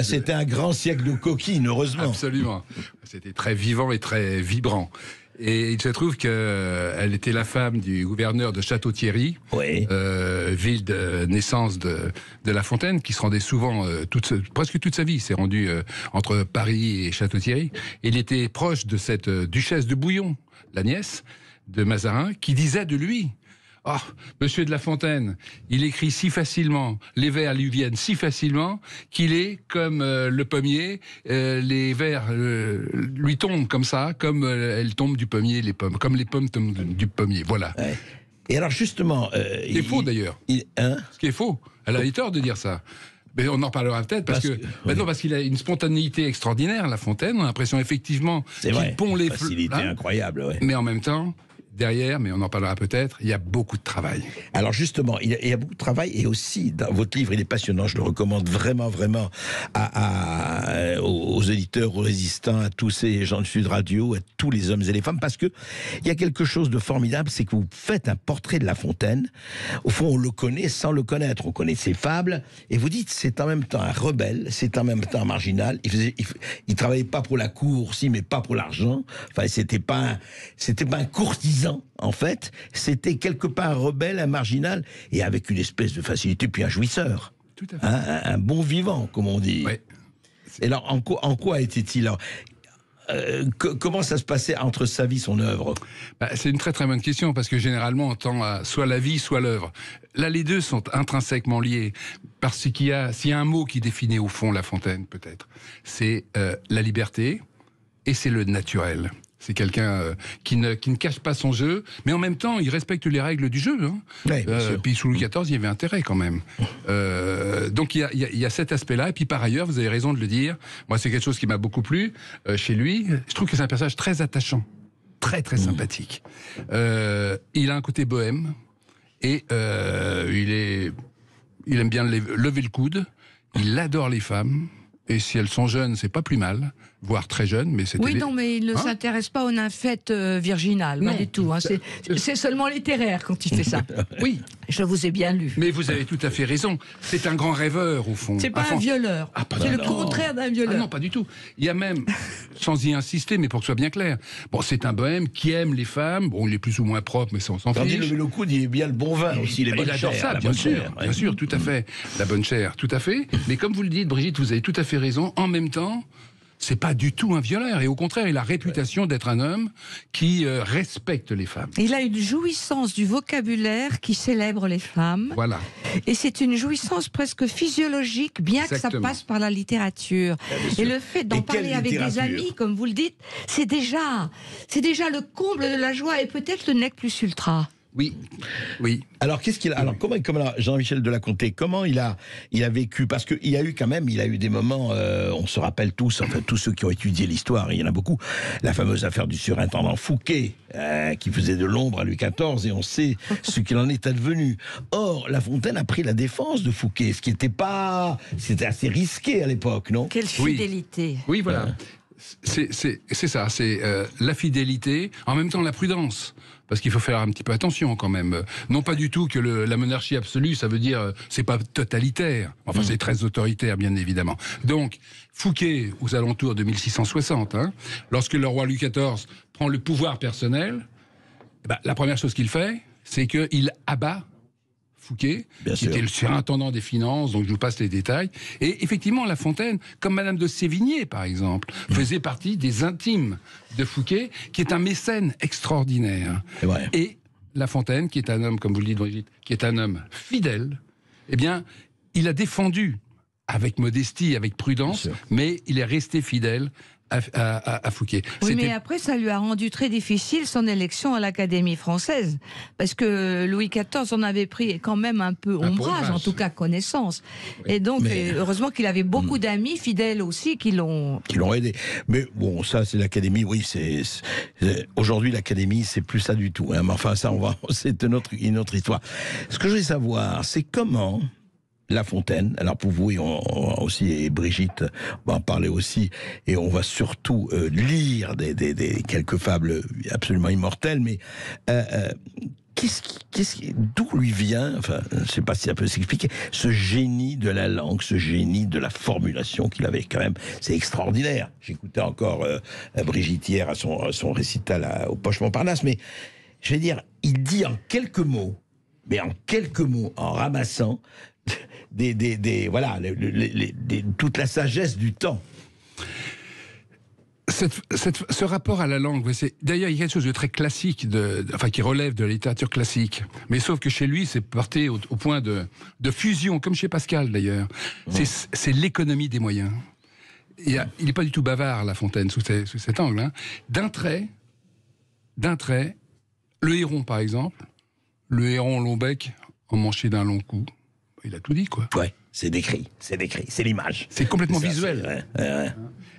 C'était un grand siècle de coquines, heureusement. Absolument. C'était très vivant et très vibrant. Et il se trouve qu'elle était la femme du gouverneur de Château-Thierry, oui. Ville de naissance de La Fontaine, qui se rendait souvent, presque toute sa vie, s'est rendu entre Paris et Château-Thierry. Il était proche de cette duchesse de Bouillon, la nièce de Mazarin, qui disait de lui: « Oh, monsieur de La Fontaine, il écrit si facilement, les vers lui viennent si facilement, qu'il est comme le pommier, les vers lui tombent comme ça, comme elles tombent du pommier, les pommes, comme les pommes tombent du pommier, voilà. » Ouais. Et alors justement... c'est faux d'ailleurs. Ce qui est faux. Elle a eu tort de dire ça. Mais on en parlera peut-être parce qu'il a une spontanéité extraordinaire, La Fontaine. On a l'impression effectivement qu'il pond les fleurs. Facilité incroyable, ouais. Mais en même temps... derrière, mais on en parlera peut-être, il y a beaucoup de travail. Alors justement, il y a beaucoup de travail, et aussi, dans votre livre, il est passionnant, je le recommande vraiment aux éditeurs, aux résistants, à tous ces gens de Sud Radio, à tous les hommes et les femmes, parce que il y a quelque chose de formidable, c'est que vous faites un portrait de La Fontaine. Au fond, on le connaît sans le connaître, on connaît ses fables, et vous dites, c'est en même temps un rebelle, c'est en même temps un marginal, il travaillait pas pour la cour, si, mais pas pour l'argent, enfin, c'était pas un courtisan, en fait, c'était quelque part un rebelle, un marginal, et avec une espèce de facilité, puis un jouisseur. Tout à fait. Un bon vivant, comme on dit. Ouais. Et alors, en quoi était-il comment ça se passait entre sa vie et son œuvre? C'est une très très bonne question, parce que généralement on tend à soit la vie, soit l'œuvre. Là, les deux sont intrinsèquement liés, parce s'il y a un mot qui définit au fond La Fontaine, peut-être, c'est la liberté, et c'est le naturel. C'est quelqu'un qui ne cache pas son jeu, mais en même temps, il respecte les règles du jeu. Hein. Oui, puis sous Louis XIV, il y avait intérêt quand même. Donc il y a cet aspect-là. Et puis par ailleurs, vous avez raison de le dire, moi c'est quelque chose qui m'a beaucoup plu chez lui. Je trouve que c'est un personnage très attachant, très très sympathique. Il a un côté bohème, et il aime bien lever le coude, il adore les femmes. Et si elles sont jeunes, c'est pas plus mal, voire très jeunes, mais c'est... Oui, non, mais il ne s'intéresse pas aux nymphètes virginales, pas du tout. Hein. C'est seulement littéraire quand il fait ça. Oui. Je vous ai bien lu. Mais vous avez tout à fait raison. C'est un grand rêveur, au fond. C'est pas un violeur. C'est le contraire d'un violeur. Ah non, pas du tout. Il y a même, sans y insister, mais pour que ce soit bien clair, bon, c'est un bohème qui aime les femmes. Bon, il est plus ou moins propre, mais ça, on s'en fiche. Quand il lever le coude, il est bien le bon vin aussi, les bonnes chairs. Il adore ça, bien sûr, tout à fait. La bonne chair, tout à fait. Mais comme vous le dites, Brigitte, vous avez tout à fait raison. En même temps, c'est pas du tout un violeur, et au contraire, il a la réputation d'être un homme qui respecte les femmes. Il a une jouissance du vocabulaire qui célèbre les femmes. Voilà. Et c'est une jouissance presque physiologique, bien Exactement. Que ça passe par la littérature. Et le fait d'en parler avec des amis, comme vous le dites, c'est déjà le comble de la joie, et peut-être le nec plus ultra. Oui. Alors comment Jean-Michel de La Comté, comment il a vécu, parce qu'il y a eu quand même, il a eu des moments, on se rappelle tous, enfin tous ceux qui ont étudié l'histoire, il y en a beaucoup, la fameuse affaire du surintendant Fouquet, qui faisait de l'ombre à Louis XIV, et on sait ce qu'il en est advenu. Or, La Fontaine a pris la défense de Fouquet, ce qui c'était assez risqué à l'époque, non? Quelle fidélité. Oui, voilà. C'est ça, c'est la fidélité, en même temps la prudence. Parce qu'il faut faire un petit peu attention quand même. Non pas du tout que la monarchie absolue, ça veut dire, c'est pas totalitaire. Enfin, c'est très autoritaire, bien évidemment. Donc, Fouquet, aux alentours de 1660, lorsque le roi Louis XIV prend le pouvoir personnel, la première chose qu'il fait, c'est qu'il abat Fouquet, qui était le surintendant des finances, donc je vous passe les détails. Et effectivement, La Fontaine, comme Madame de Sévigné, par exemple, faisait partie des intimes de Fouquet, qui est un mécène extraordinaire. Et La Fontaine, qui est un homme, comme vous le dites, Brigitte, qui est un homme fidèle, eh bien, il a défendu, avec modestie, avec prudence, mais il est resté fidèle à Fouquet. Oui, mais après, ça lui a rendu très difficile son élection à l'Académie française, parce que Louis XIV en avait pris quand même un peu ombrage, en tout cas connaissance. Oui. Et donc, heureusement qu'il avait beaucoup d'amis fidèles aussi qui l'ont aidé. Mais bon, ça, c'est l'Académie, oui, aujourd'hui, l'Académie, c'est plus ça du tout. Hein. Mais enfin, ça, c'est une autre histoire. Ce que je veux savoir, c'est comment La Fontaine, alors pour vous aussi, et Brigitte va en parler aussi, et on va surtout lire quelques fables absolument immortelles, mais d'où lui vient, enfin, je ne sais pas si ça peut s'expliquer, ce génie de la langue, ce génie de la formulation qu'il avait quand même, c'est extraordinaire. J'écoutais encore Brigitte hier à son récital au Poche Montparnasse, mais je vais dire, il dit en quelques mots, en ramassant toute la sagesse du temps. Ce rapport à la langue, d'ailleurs, il y a quelque chose de très classique, qui relève de la littérature classique. Mais sauf que chez lui, c'est porté au point de fusion, comme chez Pascal d'ailleurs. C'est l'économie des moyens. Il n'est pas du tout bavard, La Fontaine, sous cet angle. Hein. D'un trait, le héron, par exemple, le héron long bec, emmanché d'un long cou. Il a tout dit, quoi. Ouais, c'est décrit, c'est l'image. C'est complètement visuel.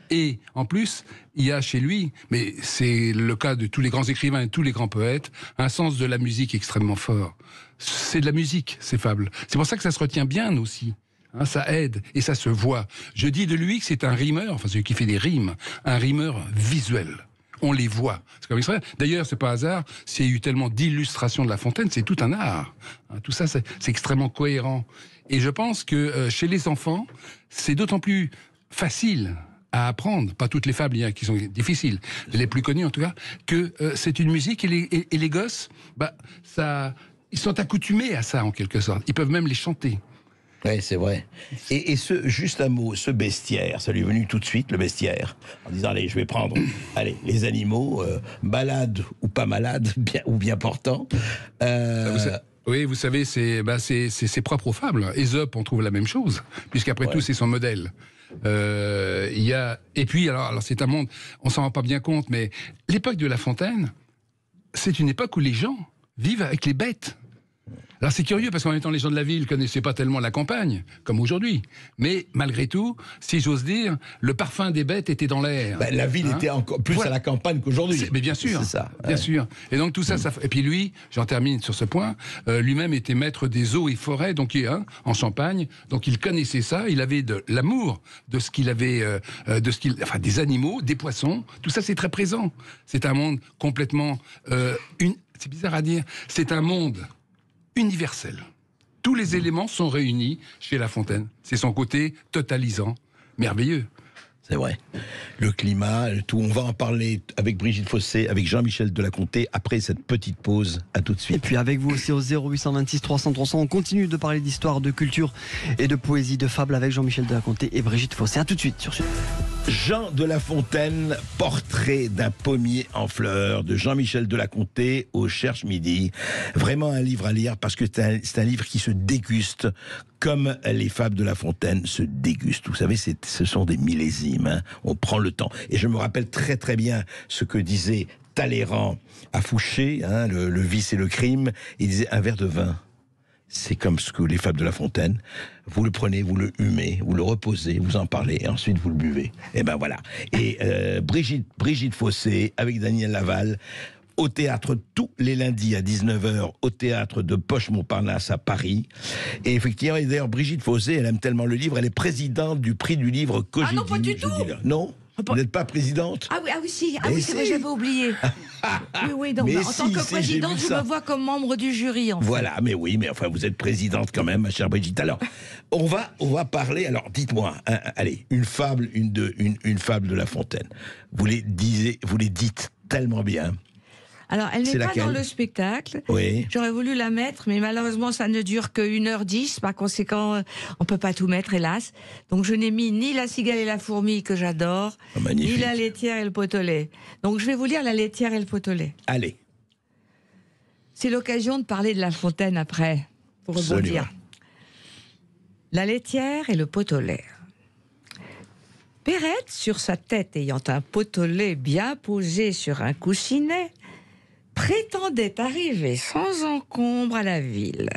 Et en plus, il y a chez lui, mais c'est le cas de tous les grands écrivains et tous les grands poètes, un sens de la musique extrêmement fort. C'est de la musique, ces fables. C'est pour ça que ça se retient bien aussi. Hein, ça aide et ça se voit. Je dis de lui que c'est un rimeur, enfin celui qui fait des rimes, un rimeur visuel. On les voit. D'ailleurs, c'est pas hasard, s'il y a eu tellement d'illustrations de La Fontaine, c'est tout un art. Tout ça, c'est extrêmement cohérent. Et je pense que chez les enfants, c'est d'autant plus facile à apprendre, pas toutes les fables qui sont difficiles, les plus connues en tout cas, que c'est une musique et les gosses, ils sont accoutumés à ça en quelque sorte. Ils peuvent même les chanter. Oui, c'est vrai. Et juste un mot, ce bestiaire, ça lui est venu tout de suite, le bestiaire, en disant, allez, je vais prendre les animaux, malades ou pas malades, bien portants. Oui, vous savez, c'est ses propres fables. Ésope, on trouve la même chose, puisqu'après tout, c'est son modèle. Et puis, alors c'est un monde, on s'en rend pas bien compte, mais l'époque de La Fontaine, c'est une époque où les gens vivent avec les bêtes. Alors c'est curieux parce qu'en même temps les gens de la ville ne connaissaient pas tellement la campagne, comme aujourd'hui. Mais malgré tout, si j'ose dire, le parfum des bêtes était dans l'air. La ville était encore plus à la campagne qu'aujourd'hui. Mais bien sûr, c'est ça, bien sûr. Et donc tout ça, et puis lui, j'en termine sur ce point, lui-même était maître des eaux et forêts, donc en Champagne, donc il connaissait ça, il avait de l'amour de ce qu'il avait, des animaux, des poissons, tout ça c'est très présent. C'est un monde complètement, c'est bizarre à dire, c'est un monde universel. Tous les éléments sont réunis chez La Fontaine. C'est son côté totalisant, merveilleux. C'est vrai. Le climat, tout. On va en parler avec Brigitte Fossé, avec Jean-Michel Delaconté, après cette petite pause. À tout de suite. Et puis avec vous aussi au 0826 300 300, on continue de parler d'histoire, de culture et de poésie, de fable avec Jean-Michel Delaconté et Brigitte Fossé. À tout de suite sur Sud. Jean de La Fontaine, portrait d'un pommier en fleurs, de Jean-Michel Delaconté au Cherche Midi. Vraiment un livre à lire parce que c'est un livre qui se déguste comme les fables de La Fontaine se dégustent. Vous savez, ce sont des millésimes. Hein. On prend le temps. Et je me rappelle très très bien ce que disait Talleyrand à Fouché, hein, le vice et le crime. Il disait un verre de vin. C'est comme ce que les fables de La Fontaine, vous le prenez, vous le humez, vous le reposez, vous en parlez, et ensuite vous le buvez. Et ben voilà. Et Brigitte Fossé, avec Daniel Laval, au théâtre tous les lundis à 19h, au théâtre de Poche Montparnasse à Paris. Et effectivement, et d'ailleurs, Brigitte Fossé, elle aime tellement le livre, elle est présidente du prix du livre Cogidi. Ah non, pas du tout. Non. Vous n'êtes pas présidente? Ah oui, si. Ah oui, c'est vrai, j'avais oublié. Oui, donc, en tant que présidente, je me vois comme membre du jury. En fait. Voilà, mais oui, mais enfin, vous êtes présidente quand même, ma chère Brigitte. Alors, on va parler. Alors, dites-moi, allez, une fable de La Fontaine. Vous les dites tellement bien. Alors, elle n'est C'est pas laquelle dans le spectacle. Oui. J'aurais voulu la mettre, mais malheureusement, ça ne dure que 1h10. Par conséquent, on peut pas tout mettre, hélas. Donc, je n'ai mis ni La cigale et la fourmi, que j'adore, ni La laitière et le pot au lait. Donc, je vais vous lire La laitière et le pot au lait. Allez. C'est l'occasion de parler de La Fontaine après, pour rebondir. La laitière et le pot au lait. Perrette, sur sa tête ayant un pot au lait bien posé sur un coussinet, prétendait arriver sans encombre à la ville.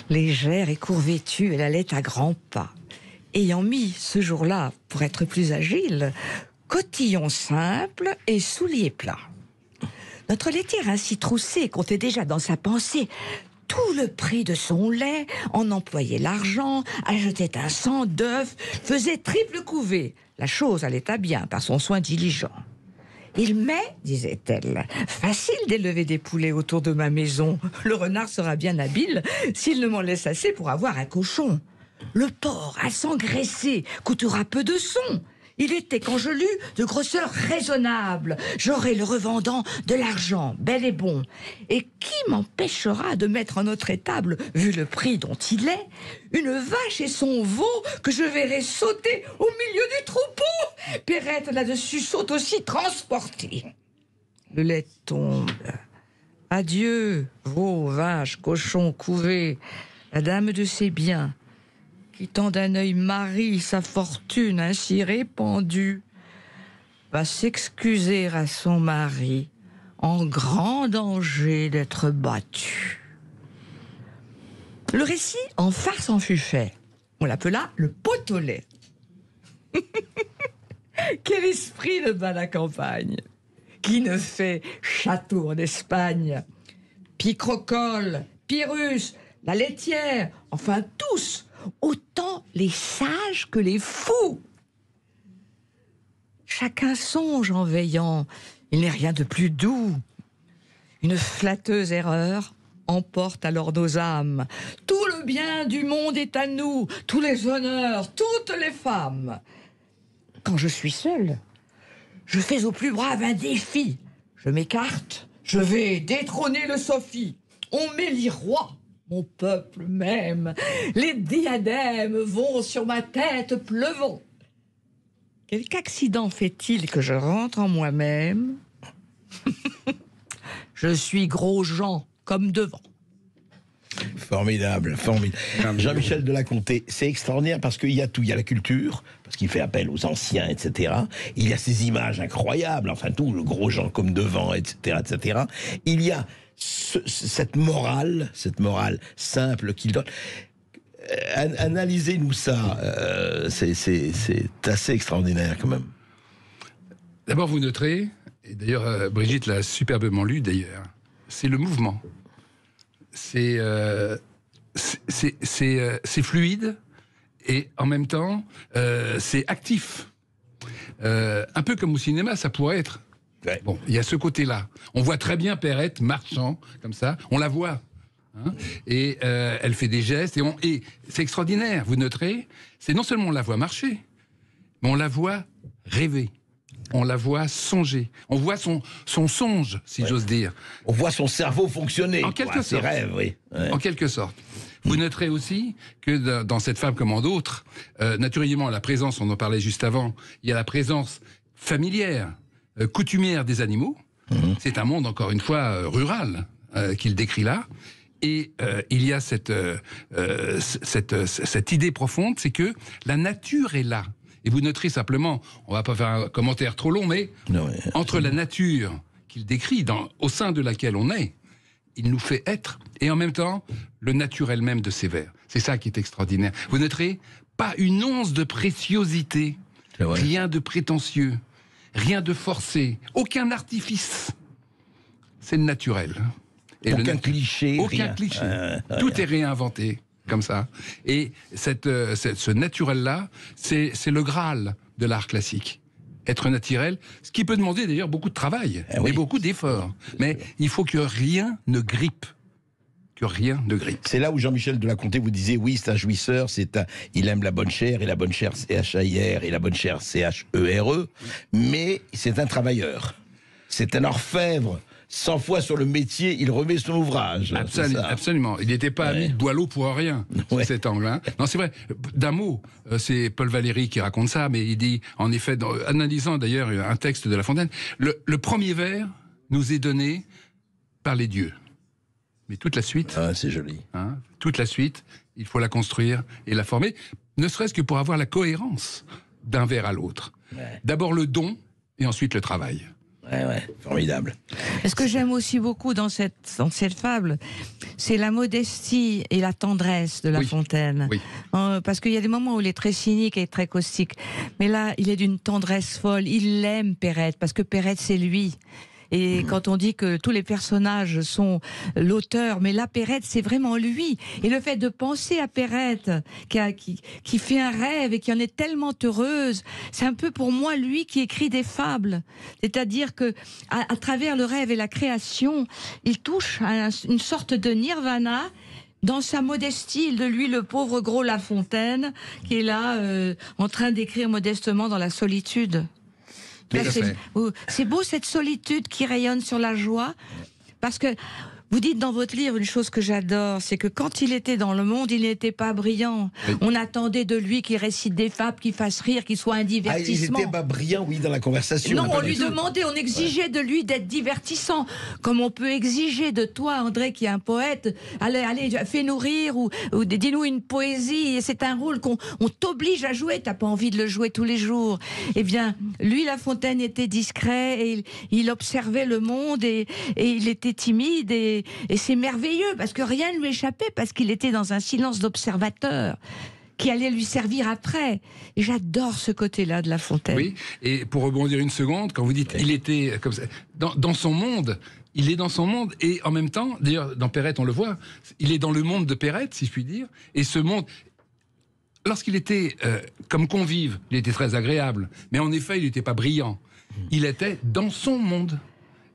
Légère et court-vêtue, elle allait à grands pas, ayant mis ce jour-là, pour être plus agile, cotillon simple et souliers plats. Notre laitière ainsi troussée comptait déjà dans sa pensée tout le prix de son lait, en employait l'argent, achetait un cent d'œufs, faisait triple couvée. La chose allait à bien par son soin diligent. Il m'est, disait-elle, facile d'élever des poulets autour de ma maison. Le renard sera bien habile s'il ne m'en laisse assez pour avoir un cochon. Le porc, à s'engraisser, coûtera peu de son. Il était, quand je lus, de grosseur raisonnable. J'aurai le revendant de l'argent, bel et bon. Et qui m'empêchera de mettre en notre étable, vu le prix dont il est, une vache et son veau que je verrai sauter au milieu du troupeau? Perrette là-dessus saute aussi transportée. Le lait tombe. Adieu, veau, vache, cochon, couvé. La dame de ses biens, quittant d'un œil Marie sa fortune ainsi répandue, va s'excuser à son mari en grand danger d'être battu. Le récit en farce en fut fait. On l'appela le pot au lait. Quel esprit de bas la campagne! Qui ne fait château en Espagne? Picrocole, Pyrrhus, la laitière, enfin tous, autant les sages que les fous. Chacun songe en veillant, il n'est rien de plus doux. Une flatteuse erreur emporte alors nos âmes. Tout le bien du monde est à nous, tous les honneurs, toutes les femmes. Quand je suis seule, je fais au plus brave un défi. Je m'écarte, je vais détrôner le Sophie. On m'élit roi. Mon peuple même, les diadèmes vont sur ma tête pleuvant. Quelque accident fait-il que je rentre en moi-même? Je suis Gros-Jean comme devant. Formidable, formidable. Jean-Michel Delaconté, c'est extraordinaire parce qu'il y a tout. Il y a la culture, parce qu'il fait appel aux anciens, etc. Il y a ces images incroyables, enfin tout, le Gros-Jean comme devant, etc., etc. Il y a cette morale simple qu'il donne. Analysez-nous ça. C'est assez extraordinaire quand même. D'abord, vous noterez, et d'ailleurs Brigitte l'a superbement lu d'ailleurs, c'est le mouvement. C'est fluide et en même temps c'est actif. Un peu comme au cinéma, ça pourrait être. Ouais. Bon, il y a ce côté-là. On voit très bien Perrette marchant comme ça. On la voit. Hein, et elle fait des gestes. Et c'est extraordinaire. Vous noterez, c'est non seulement on la voit marcher, mais on la voit rêver. On la voit songer. On voit son songe, si j'ose dire. On voit son cerveau fonctionner. En quelque sorte. Ses rêves, oui. Ouais. En quelque sorte. Vous noterez aussi que dans cette femme comme en d'autres, naturellement, la présence, on en parlait juste avant, il y a la présence familière, coutumière des animaux. C'est un monde, encore une fois, rural qu'il décrit là. Et il y a cette idée profonde, c'est que la nature est là. Et vous noterez simplement, on ne va pas faire un commentaire trop long, mais entre la nature qu'il décrit, au sein de laquelle on est, il nous fait être, et en même temps, le naturel même de ces vers. C'est ça qui est extraordinaire. Vous noterez, pas une once de préciosité, rien de prétentieux, rien de forcé, aucun artifice. C'est le naturel. Et aucun cliché. Aucun cliché. Tout est réinventé, comme ça. Et ce naturel-là, c'est le Graal de l'art classique. Être naturel, ce qui peut demander d'ailleurs beaucoup de travail, et beaucoup d'efforts. Mais il faut que rien ne grippe. Que rien ne grippe. C'est là où Jean-Michel Delaconté vous disait, oui, c'est un jouisseur, il aime la bonne chair, et la bonne chair C-H-A-I-R, et la bonne chair C-H-E-R-E, mais c'est un travailleur. C'est un orfèvre 100 fois sur le métier, il remet son ouvrage. Absolument. Il n'était pas ami de Boileau pour rien, cet angle. Hein. Non, c'est vrai. D'un mot, c'est Paul Valéry qui raconte ça, mais il dit, en effet, analysant d'ailleurs un texte de La Fontaine, le premier vers nous est donné par les dieux. Mais toute la suite... c'est joli. Hein, toute la suite, il faut la construire et la former, ne serait-ce que pour avoir la cohérence d'un vers à l'autre. Ouais. D'abord le don, et ensuite le travail. Formidable. Ce que j'aime aussi beaucoup dans cette fable, c'est la modestie et la tendresse de La Fontaine. Oui. Parce qu'il y a des moments où il est très cynique et très caustique. Mais là, il est d'une tendresse folle. Il l'aime, Perrette, parce que Perrette, c'est lui. Et quand on dit que tous les personnages sont l'auteur, mais là, Perrette, c'est vraiment lui. Et le fait de penser à Perrette, qui fait un rêve et qui en est tellement heureuse, c'est un peu pour moi lui qui écrit des fables. C'est-à-dire que à travers le rêve et la création, il touche à une sorte de nirvana. Dans sa modestie, de lui, le pauvre gros La Fontaine, qui est là, en train d'écrire modestement dans la solitude. C'est beau cette solitude qui rayonne sur la joie, parce que vous dites dans votre livre une chose que j'adore, c'est que quand il était dans le monde, il n'était pas brillant. Oui. On attendait de lui qu'il récite des fables, qu'il fasse rire, qu'il soit un divertissement. Il n'était pas brillant, oui, dans la conversation. Non, on lui demandait, on exigeait de lui d'être divertissant, comme on peut exiger de toi, André, qui est un poète, allez, fais-nous rire, ou dis-nous une poésie. C'est un rôle qu'on t'oblige à jouer, t'as pas envie de le jouer tous les jours. Eh bien, lui, La Fontaine était discret, et il observait le monde, et il était timide, et c'est merveilleux, parce que rien ne lui échappait, parce qu'il était dans un silence d'observateur qui allait lui servir après. Et j'adore ce côté-là de La Fontaine. Oui, et pour rebondir une seconde, quand vous dites il était comme ça, dans son monde, il est dans son monde, et en même temps, d'ailleurs dans Perrette on le voit, il est dans le monde de Perrette, si je puis dire, et ce monde... Lorsqu'il était comme convive, il était très agréable, mais en effet il n'était pas brillant. Il était dans son monde.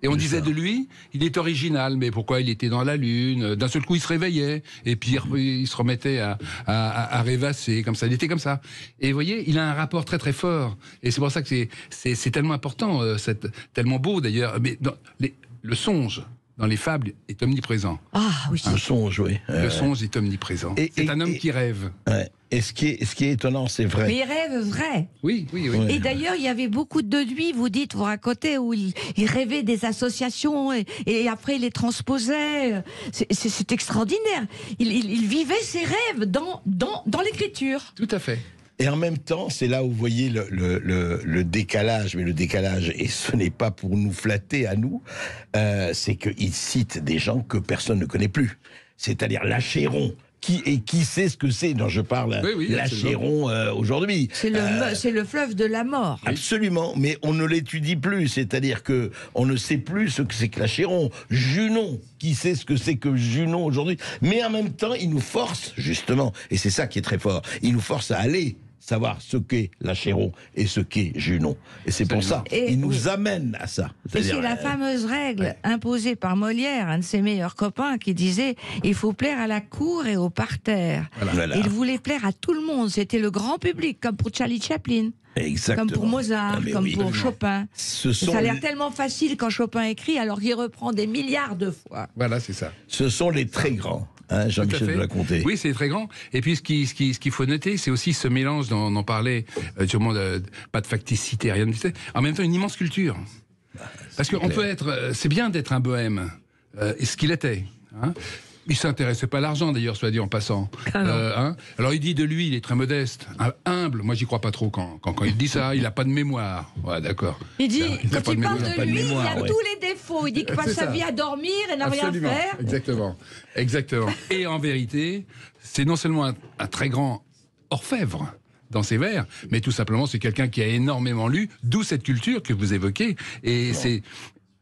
Et on disait de lui, il est original, mais pourquoi il était dans la lune? D'un seul coup, il se réveillait, et puis il se remettait à rêvasser, comme ça. Il était comme ça. Et vous voyez, il a un rapport très très fort. Et c'est pour ça que c'est tellement important, tellement beau d'ailleurs. Mais le songe dans les fables est omniprésent. Ah oui. Un songe, oui. Le songe est omniprésent. C'est un homme qui rêve. Et ce qui est étonnant, c'est vrai. Mais il rêve vrai. Oui. Et d'ailleurs, il y avait beaucoup de lui, vous racontez, où il rêvait des associations et après il les transposait. C'est extraordinaire. Il vivait ses rêves dans l'écriture. Tout à fait. Et en même temps, c'est là où vous voyez le décalage, mais le décalage, et ce n'est pas pour nous flatter à nous, c'est qu'il cite des gens que personne ne connaît plus. C'est-à-dire l'Achéron. Qui sait ce que c'est dont je parle, l'Achéron aujourd'hui. C'est le fleuve de la mort. Absolument, mais on ne l'étudie plus, c'est-à-dire que on ne sait plus ce que c'est que l'Achéron. Junon, qui sait ce que c'est que Junon aujourd'hui? Mais en même temps, il nous force, justement, et c'est ça qui est très fort, il nous force à aller savoir ce qu'est l'Achéron et ce qu'est Junon. Et c'est pour ça, il nous amène à ça. Et c'est la fameuse règle imposée par Molière, un de ses meilleurs copains, qui disait « il faut plaire à la cour et au parterre ». Il voulait plaire à tout le monde, c'était le grand public, comme pour Charlie Chaplin. Exactement. Comme pour Mozart, comme pour Chopin. Ça a l'air tellement facile quand Chopin écrit, alors qu'il reprend des milliards de fois. Voilà, c'est ça. Ce sont les très grands. Jean-Michel de la Comté. Oui, c'est très grand. Et puis, ce qu'il faut noter, c'est aussi ce mélange dont on parlait, sûrement pas de facticité, rien de tout. En même temps, une immense culture. Parce qu'on peut être... C'est bien d'être un bohème, et ce qu'il était. Il ne s'intéressait pas à l'argent, d'ailleurs, soit dit en passant. Alors, il dit de lui, il est très modeste, humble. Moi, j'y crois pas trop quand il dit ça. Il n'a pas de mémoire. Ouais, d'accord. Il dit, quand il parle de lui, il y a tous les défauts. Il dit qu'il passe sa vie à dormir et n'a rien faire. Exactement. Et en vérité, c'est non seulement un très grand orfèvre dans ses vers, mais tout simplement, c'est quelqu'un qui a énormément lu, d'où cette culture que vous évoquez. Et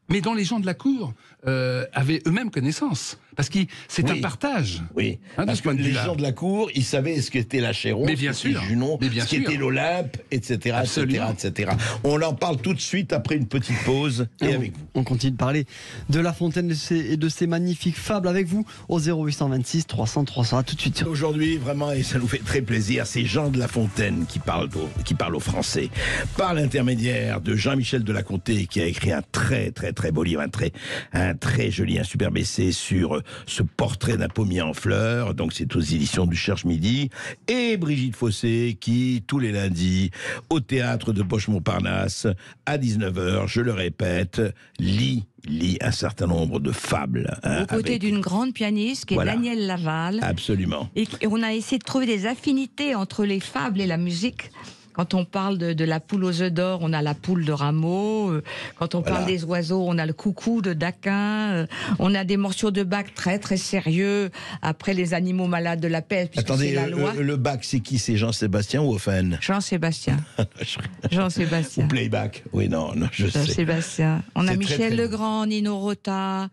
mais dont les gens de la cour avaient eux-mêmes connaissance. Parce que c'est un partage. Oui, parce que les gens de la cour, ils savaient ce qu'était l'Achéron, ce qu'était Junon, ce qu'était l'Olympe, etc., etc. On en parle tout de suite après une petite pause. Et avec vous. On continue de parler de La Fontaine et de ses magnifiques fables avec vous au 0826 300 300. À tout de suite. Aujourd'hui, vraiment, et ça nous fait très plaisir, c'est Jean de La Fontaine qui parle aux Français par l'intermédiaire de Jean-Michel de la Comté, qui a écrit un très très beau livre, un très joli, un superbe essai sur ce portrait d'un pommier en fleurs. Donc c'est aux éditions du Cherche-Midi. Et Brigitte Fossé qui, tous les lundis, au théâtre de Boche-Montparnasse, à 19h, je le répète, lit un certain nombre de fables. Aux côtés d'une grande pianiste qui est Danielle Laval. Absolument. Et on a essayé de trouver des affinités entre les fables et la musique. Quand on parle de la poule aux œufs d'or, on a la poule de Rameau. Quand on parle des oiseaux, on a le coucou de Daquin. On a des morceaux de Bach très très sérieux. Après les animaux malades de la peste, puisque c'est la loi. Le Bach, c'est qui? C'est Jean-Sébastien ou Offen? Jean-Sébastien. Jean-Sébastien. Ou Playback? Oui, non, je sais. Jean-Sébastien. On a Michel très Legrand, Nino Rota.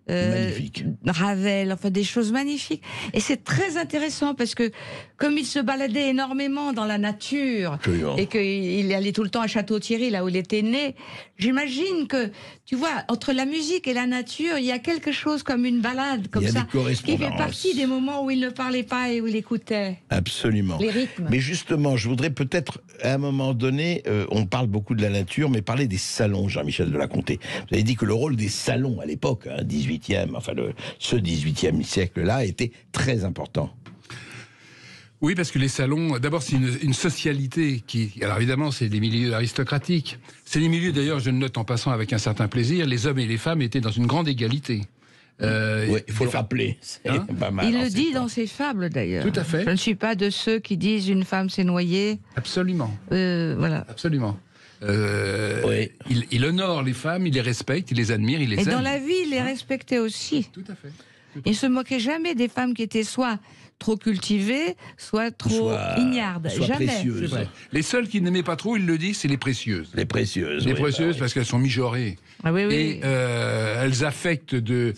Magnifique. Ravel, enfin des choses magnifiques. Et c'est très intéressant parce que comme il se baladait énormément dans la nature et qu'il allait tout le temps à Château-Thierry, là où il était né, j'imagine que, tu vois, entre la musique et la nature, il y a quelque chose comme une balade, comme ça, qui fait partie des moments où il ne parlait pas et où il écoutait. Absolument. Les rythmes. Mais justement, je voudrais peut-être, à un moment donné, on parle beaucoup de la nature, mais parler des salons, Jean-Michel de la Comté. Vous avez dit que le rôle des salons à l'époque, hein, 18e, enfin ce 18e siècle-là, était très important. Oui, parce que les salons, d'abord, c'est une socialité qui... Alors évidemment, c'est des milieux aristocratiques. C'est des milieux, d'ailleurs, je le note en passant avec un certain plaisir, les hommes et les femmes étaient dans une grande égalité. Oui, il faut le rappeler. Hein, pas mal, il le dit dans ses fables, d'ailleurs. Tout à fait. Je ne suis pas de ceux qui disent une femme s'est noyée. Absolument. Voilà. Absolument. Il honore les femmes, il les respecte, il les admire, il les aime. Et dans la vie, il les respectait aussi. Tout à fait. Il ne se moquait jamais des femmes qui étaient soit trop cultivées, soit trop ignardes. Soit jamais. précieuses. Les seules qu'il n'aimait pas trop, il le dit, c'est les précieuses. Les précieuses. Les précieuses parce qu'elles sont mijaurées. Ah oui, oui. Et elles affectent de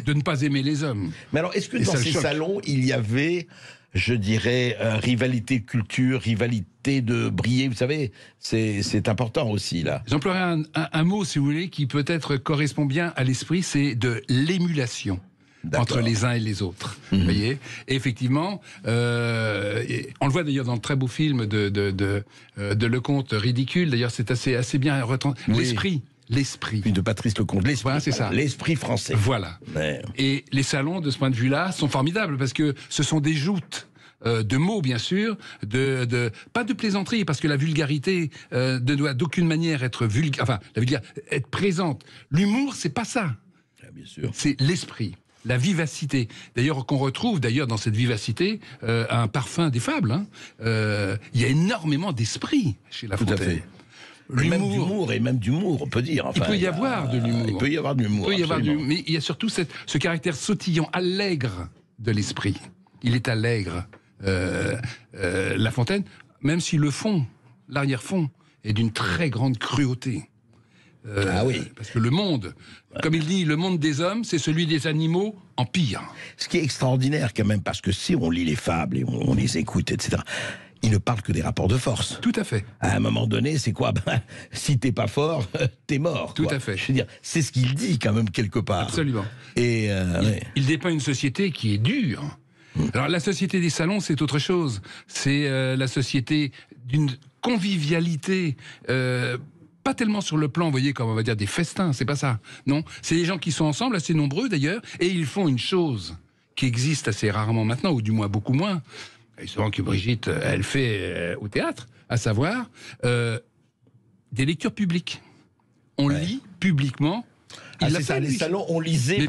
ne pas aimer les hommes. Mais alors, est-ce que dans ces salons, il y avait, je dirais, rivalité de culture, rivalité de briller? Vous savez, c'est important aussi, là. J'emploierais un mot, si vous voulez, qui peut-être correspond bien à l'esprit, c'est de l'émulation entre les uns et les autres. Vous voyez? Et effectivement, on le voit d'ailleurs dans le très beau film de Lecomte, Ridicule. D'ailleurs, c'est assez bien retranscrit. L'esprit. Puis de Patrice Lecomte. L'esprit, voilà, c'est ça. L'esprit français. Voilà. Ouais. Et les salons, de ce point de vue-là, sont formidables parce que ce sont des joutes de mots, bien sûr, pas de plaisanterie, parce que la vulgarité ne doit d'aucune manière être vulgaire, enfin, la vulgarité, être présente. L'humour, c'est pas ça. Bien sûr. C'est l'esprit. La vivacité. D'ailleurs, qu'on retrouve dans cette vivacité un parfum des fables. Hein. Il y a énormément d'esprit chez La Fontaine. Tout à fait. Même d'humour, on peut dire. Enfin, il peut y avoir de l'humour. Il peut y avoir de l'humour. Mais il y a surtout ce caractère sautillant, allègre de l'esprit. Il est allègre. La Fontaine, même si le fond, l'arrière-fond, est d'une très grande cruauté. Parce que le monde, comme il dit, le monde des hommes, c'est celui des animaux en pire. Ce qui est extraordinaire quand même, parce que si on lit les fables et on les écoute, etc., il ne parle que des rapports de force. Tout à fait. À un moment donné, c'est quoi? Si t'es pas fort, t'es mort. Tout à fait. Je veux dire, c'est ce qu'il dit quand même quelque part. Absolument. Et il dépeint une société qui est dure. Alors la société des salons, c'est autre chose. C'est la société d'une convivialité. Pas tellement sur le plan, vous voyez, comme on va dire des festins, c'est pas ça. Non, c'est des gens qui sont ensemble, assez nombreux d'ailleurs, et ils font une chose qui existe assez rarement maintenant, ou du moins beaucoup moins. Et souvent que Brigitte, elle fait au théâtre, à savoir des lectures publiques. On lit publiquement. C'est ça, les salons, on lisait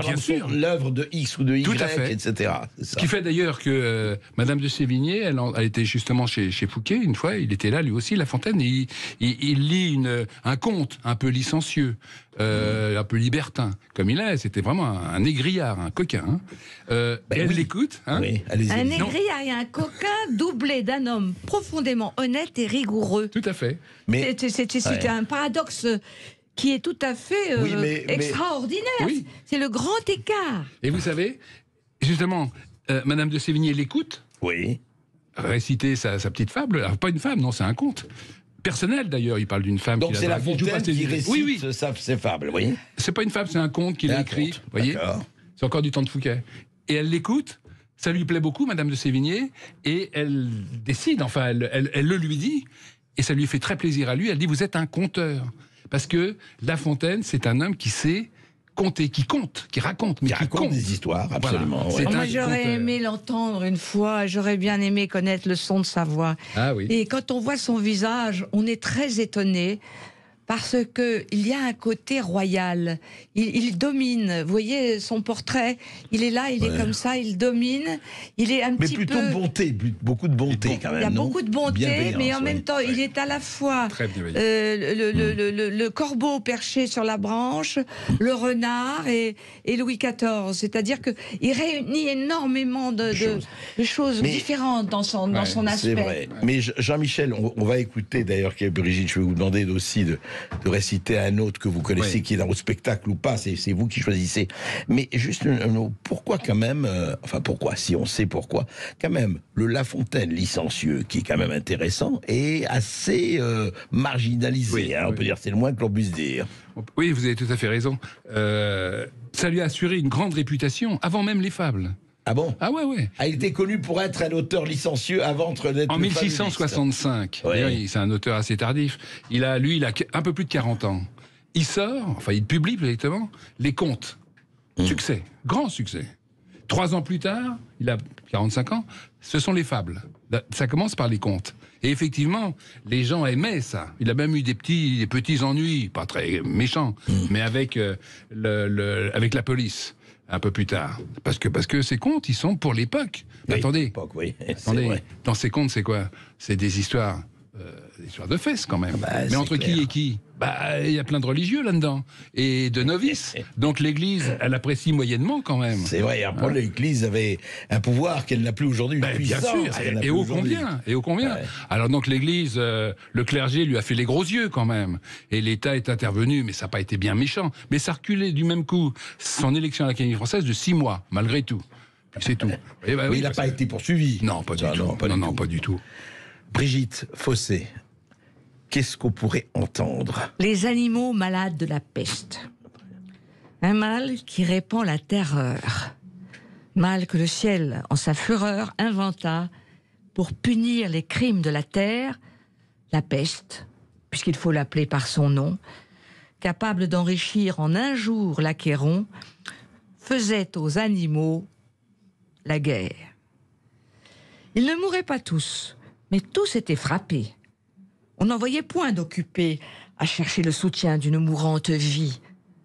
l'œuvre de X ou de Y, etc. Ce qui fait d'ailleurs que Madame de Sévigné, elle était justement chez Fouquet une fois, il était là lui aussi, La Fontaine, et il lit un conte un peu licencieux, un peu libertin, comme il est, c'était vraiment un égrillard, un coquin. Et elle l'écoute. Hein, un égrillard et un coquin doublé d'un homme profondément honnête et rigoureux. Tout à fait. C'était un paradoxe qui est tout à fait extraordinaire. Oui. C'est le grand écart. Et vous savez, justement, Madame de Sévigné l'écoute. Oui. Réciter sa petite fable. Alors, pas une fable, non, c'est un conte. Personnel, d'ailleurs, il parle d'une femme. Donc c'est La Fontaine qui récite ses fables, oui. C'est pas une fable, c'est un conte qu'il a écrit. Vous voyez, c'est encore du temps de Fouquet. Et elle l'écoute, ça lui plaît beaucoup, Madame de Sévigné, et elle décide, enfin, elle le lui dit, et ça lui fait très plaisir à lui, elle dit, vous êtes un conteur. Parce que La Fontaine, c'est un homme qui sait compter, qui raconte, mais qui raconte des histoires, absolument. Voilà. Moi, j'aurais aimé l'entendre une fois, j'aurais bien aimé connaître le son de sa voix. Ah oui. Et quand on voit son visage, on est très étonné. Parce qu'il y a un côté royal. Il domine. Vous voyez son portrait, il est là, il est comme ça, il domine. Il est un petit peu... Mais plutôt de bonté, beaucoup de bonté quand même. Il y a beaucoup de bonté, mais en même temps, il est à la fois le corbeau perché sur la branche, le renard et Louis XIV. C'est-à-dire qu'il réunit énormément de choses différentes dans son aspect. C'est vrai. Mais Jean-Michel, on va écouter d'ailleurs, Brigitte, je vais vous demander aussi de réciter un autre que vous connaissez, qui est dans votre spectacle ou pas, c'est vous qui choisissez. Mais juste pourquoi quand même, pourquoi, si on sait pourquoi, quand même, le La Fontaine licencieux, qui est quand même intéressant, est assez marginalisé, on peut dire, c'est le moins que l'on puisse dire. Oui, vous avez tout à fait raison. Ça lui a assuré une grande réputation, avant même les fables. Ah bon? Ah ouais. Il était connu pour être un auteur licencieux avant d'être... En 1665. Ouais. C'est un auteur assez tardif. Il a un peu plus de 40 ans. Il sort, il publie directement, les contes. Succès, grand succès. 3 ans plus tard, il a 45 ans, ce sont les fables. Ça commence par les contes. Et effectivement, les gens aimaient ça. Il a même eu des petits ennuis, pas très méchants, mais avec la police. Un peu plus tard. Parce que ces contes, ils sont pour l'époque. Oui, attendez, l'époque, oui. Attendez. Dans ces contes, c'est quoi? C'est des histoires de fesses, quand même. Mais entre clair. Qui et qui? Il y a plein de religieux là-dedans. Et de novices. Donc l'Église, elle apprécie moyennement, quand même. C'est vrai. Après, l'Église avait un pouvoir qu'elle n'a plus aujourd'hui. Bien sûr. Et ô combien. Ouais. Alors donc l'Église, le clergé lui a fait les gros yeux, quand même. Et l'État est intervenu, mais ça n'a pas été bien méchant. Mais ça a reculé du même coup son élection à l'Académie française de 6 mois, malgré tout. C'est tout. Mais il n'a pas été poursuivi. Non, pas du tout. Non, pas du tout. Brigitte Fossé, qu'est-ce qu'on pourrait entendre? Les animaux malades de la peste. Un mal qui répand la terreur. Mal que le ciel, en sa fureur, inventa pour punir les crimes de la terre, la peste, puisqu'il faut l'appeler par son nom, capable d'enrichir en un jour l'Achéron, faisait aux animaux la guerre. Ils ne mouraient pas tous, mais tous étaient frappés. On n'en voyait point d'occupés à chercher le soutien d'une mourante vie.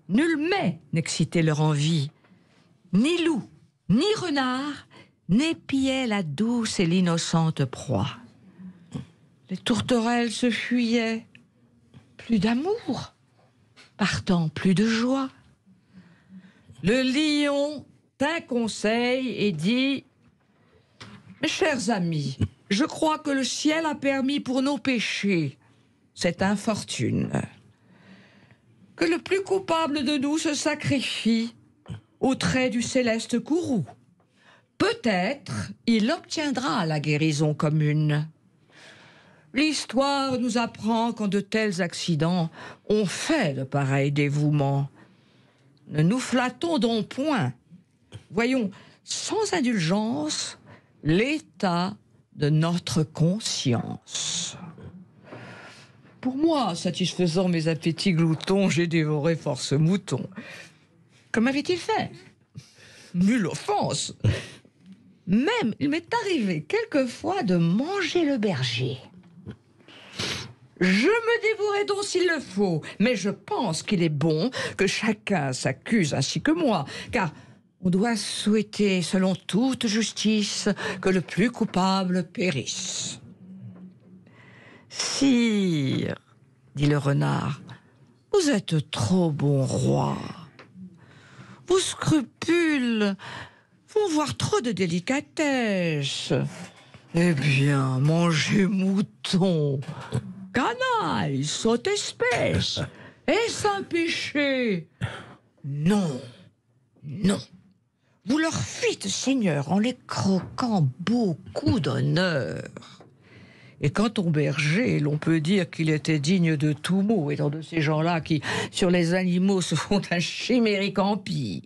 Nul mets n'excitait leur envie. Ni loup, ni renard n'épiaient la douce et l'innocente proie. Les tourterelles se fuyaient. Plus d'amour, partant plus de joie. Le lion tint conseil et dit: mes chers amis, je crois que le ciel a permis pour nos péchés cette infortune. Que le plus coupable de nous se sacrifie au trait du céleste courroux. Peut-être il obtiendra la guérison commune. L'histoire nous apprend qu'en de tels accidents, on fait de pareils dévouements. Ne nous flattons donc point. Voyons, sans indulgence, l'état de notre conscience. Pour moi, satisfaisant mes appétits gloutons, j'ai dévoré force moutons. Comme avait-il fait? Nulle offense. Même, il m'est arrivé quelquefois de manger le berger. Je me dévorais donc s'il le faut, mais je pense qu'il est bon que chacun s'accuse ainsi que moi, car on doit souhaiter, selon toute justice, que le plus coupable périsse. Sire, dit le renard, vous êtes trop bon roi. Vos scrupules vont voir trop de délicatesse. Eh bien, mangez mouton. Canaille, saute espèce. Est-ce un péché? Non, non. Vous leur fîtes, Seigneur, en les croquant beaucoup d'honneur. Et quant au berger, l'on peut dire qu'il était digne de tout mot, étant de ces gens-là qui, sur les animaux, se font un chimérique empire.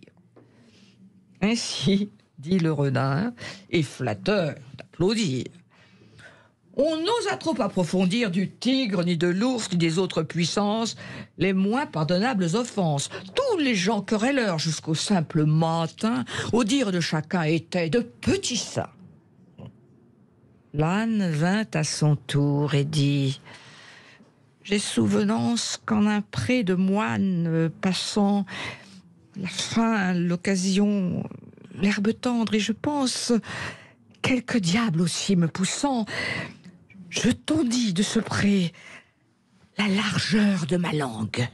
Ainsi, dit le renard, et flatteur d'applaudir. On n'osa trop approfondir du tigre, ni de l'ours, ni des autres puissances, les moins pardonnables offenses. Tous les gens querelleurs jusqu'au simple matin, au dire de chacun, étaient de petits saints. L'âne vint à son tour et dit « J'ai souvenance qu'en un pré de moines passant, la faim, l'occasion, l'herbe tendre, et je pense, quelque diable aussi me poussant, je tondis de ce pré la largeur de ma langue.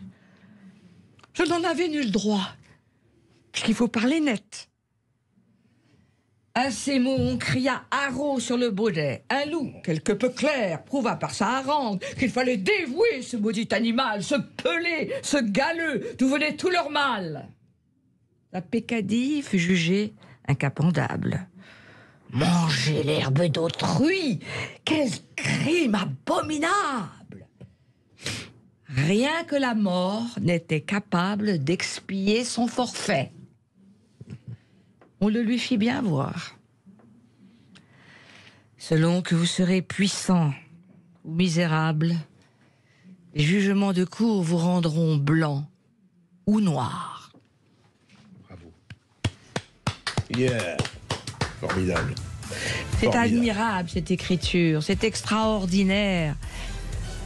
Je n'en avais nul droit, puisqu'il faut parler net. À ces mots, on cria haro sur le baudet. Un loup, quelque peu clair, prouva par sa harangue qu'il fallait dévouer ce maudit animal, ce pelé, ce galeux, d'où venait tout leur mal. La peccadille fut jugée incapendable. Manger l'herbe d'autrui, quel crime abominable! Rien que la mort n'était capable d'expier son forfait. On le lui fit bien voir. Selon que vous serez puissant ou misérable, les jugements de cour vous rendront blanc ou noir. Bravo. Yeah. Formidable. C'est admirable, cette écriture, c'est extraordinaire.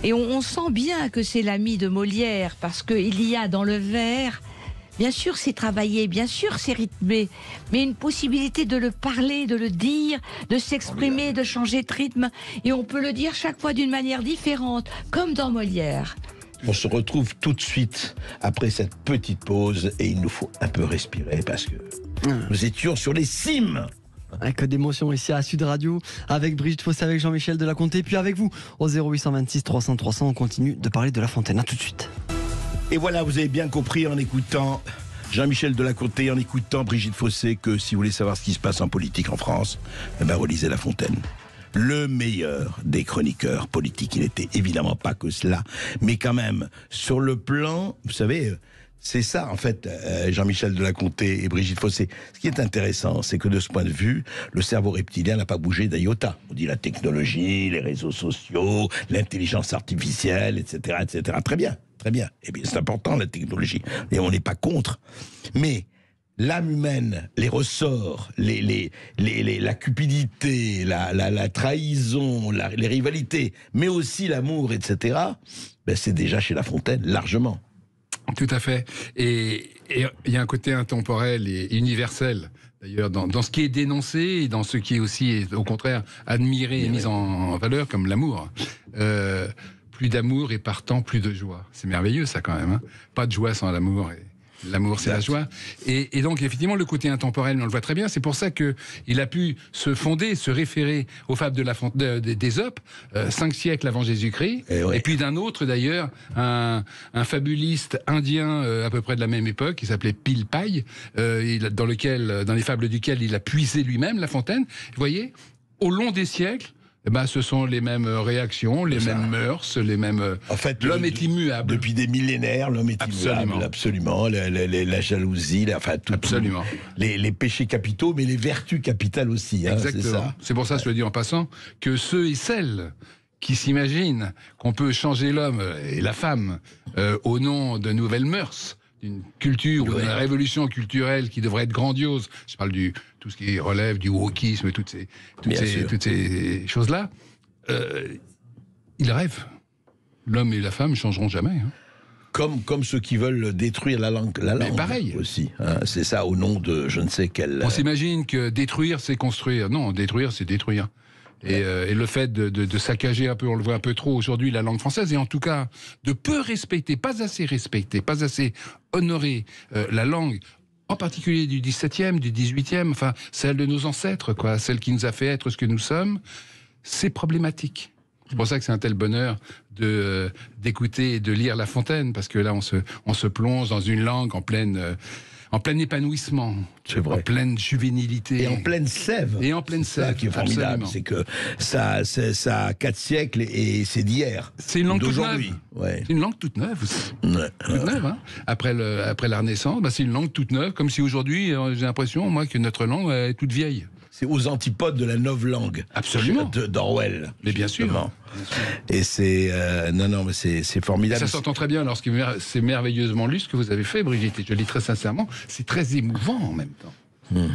Et on sent bien que c'est l'ami de Molière, parce qu'il y a dans le vers, bien sûr c'est travaillé, bien sûr c'est rythmé, mais une possibilité de le parler, de le dire, de s'exprimer, de changer de rythme. Et on peut le dire chaque fois d'une manière différente, comme dans Molière. On se retrouve tout de suite après cette petite pause, et il nous faut un peu respirer, parce que nous étions sur les cimes. Un code d'émotion ici à Sud Radio, avec Brigitte Fossé, avec Jean-Michel Delaconté, puis avec vous au 0826 300 300. On continue de parler de La Fontaine. À tout de suite. Et voilà, vous avez bien compris en écoutant Jean-Michel Delaconté, en écoutant Brigitte Fossé, que si vous voulez savoir ce qui se passe en politique en France, eh ben relisez La Fontaine. Le meilleur des chroniqueurs politiques. Il n'était évidemment pas que cela, mais quand même, sur le plan, vous savez, c'est ça, en fait, Jean-Michel Delaconté et Brigitte Fossé. Ce qui est intéressant, c'est que de ce point de vue, le cerveau reptilien n'a pas bougé d'un iota. On dit la technologie, les réseaux sociaux, l'intelligence artificielle, etc., etc. Très bien, très bien. Et bien, c'est important, la technologie. Et on n'est pas contre. Mais l'âme humaine, les ressorts, la cupidité, la trahison, les rivalités, mais aussi l'amour, etc., ben c'est déjà chez La Fontaine, largement. Tout à fait. Et il y a un côté intemporel et universel, d'ailleurs, dans ce qui est dénoncé et dans ce qui est aussi, au contraire, admiré et mis en valeur, comme l'amour. Plus d'amour et partant plus de joie. C'est merveilleux, ça, quand même. Hein. Pas de joie sans l'amour. L'amour, c'est la joie. Et donc, effectivement, le côté intemporel, on le voit très bien. C'est pour ça qu'il a pu se fonder, se référer aux fables d'Ésope, 5 siècles avant Jésus-Christ. Et puis d'un autre, d'ailleurs, un fabuliste indien à peu près de la même époque, qui s'appelait Pilpay, dans les fables duquel il a puisé lui-même, La Fontaine. Vous voyez, au long des siècles, ce sont les mêmes réactions, les mêmes mœurs, les mêmes... En fait, l'homme est immuable. Depuis des millénaires, l'homme est immuable. Absolument. La jalousie, absolument. Les péchés capitaux, mais les vertus capitales aussi. Hein, exactement. C'est pour ça, je le dis en passant, que ceux et celles qui s'imaginent qu'on peut changer l'homme et la femme au nom de nouvelles mœurs, d'une culture ou d'une révolution culturelle qui devrait être grandiose. Je parle tout ce qui relève du wokisme, toutes ces choses-là. Ils rêvent. L'homme et la femme ne changeront jamais. Hein. Comme ceux qui veulent détruire la langue mais pareil. Aussi. Hein. C'est ça, au nom de je ne sais quel... On s'imagine que détruire, c'est construire. Non, détruire, c'est détruire. Et le fait de saccager un peu, on le voit un peu trop aujourd'hui, la langue française, et en tout cas de peu respecter, pas assez honorer la langue, en particulier du 17e, du 18e, enfin celle de nos ancêtres, quoi, celle qui nous a fait être ce que nous sommes, c'est problématique. C'est pour ça que c'est un tel bonheur d'écouter et de lire La Fontaine, parce que là on se plonge dans une langue en plein épanouissement, c'est vrai. En pleine juvénilité. Et en pleine sève. C'est ça qui est formidable, c'est que ça a 4 siècles et c'est d'hier. C'est une langue toute neuve. Ouais. C'est une langue toute neuve aussi. Toute neuve, hein. Après la Renaissance, c'est une langue toute neuve, comme si aujourd'hui, j'ai l'impression, moi, que notre langue est toute vieille. C'est aux antipodes de la novlangue. Absolument. D'Orwell. Mais bien sûr. Et c'est non, mais c'est formidable. Et ça s'entend très bien c'est merveilleusement lu ce que vous avez fait, Brigitte. Et je le dis très sincèrement, c'est très émouvant en même temps.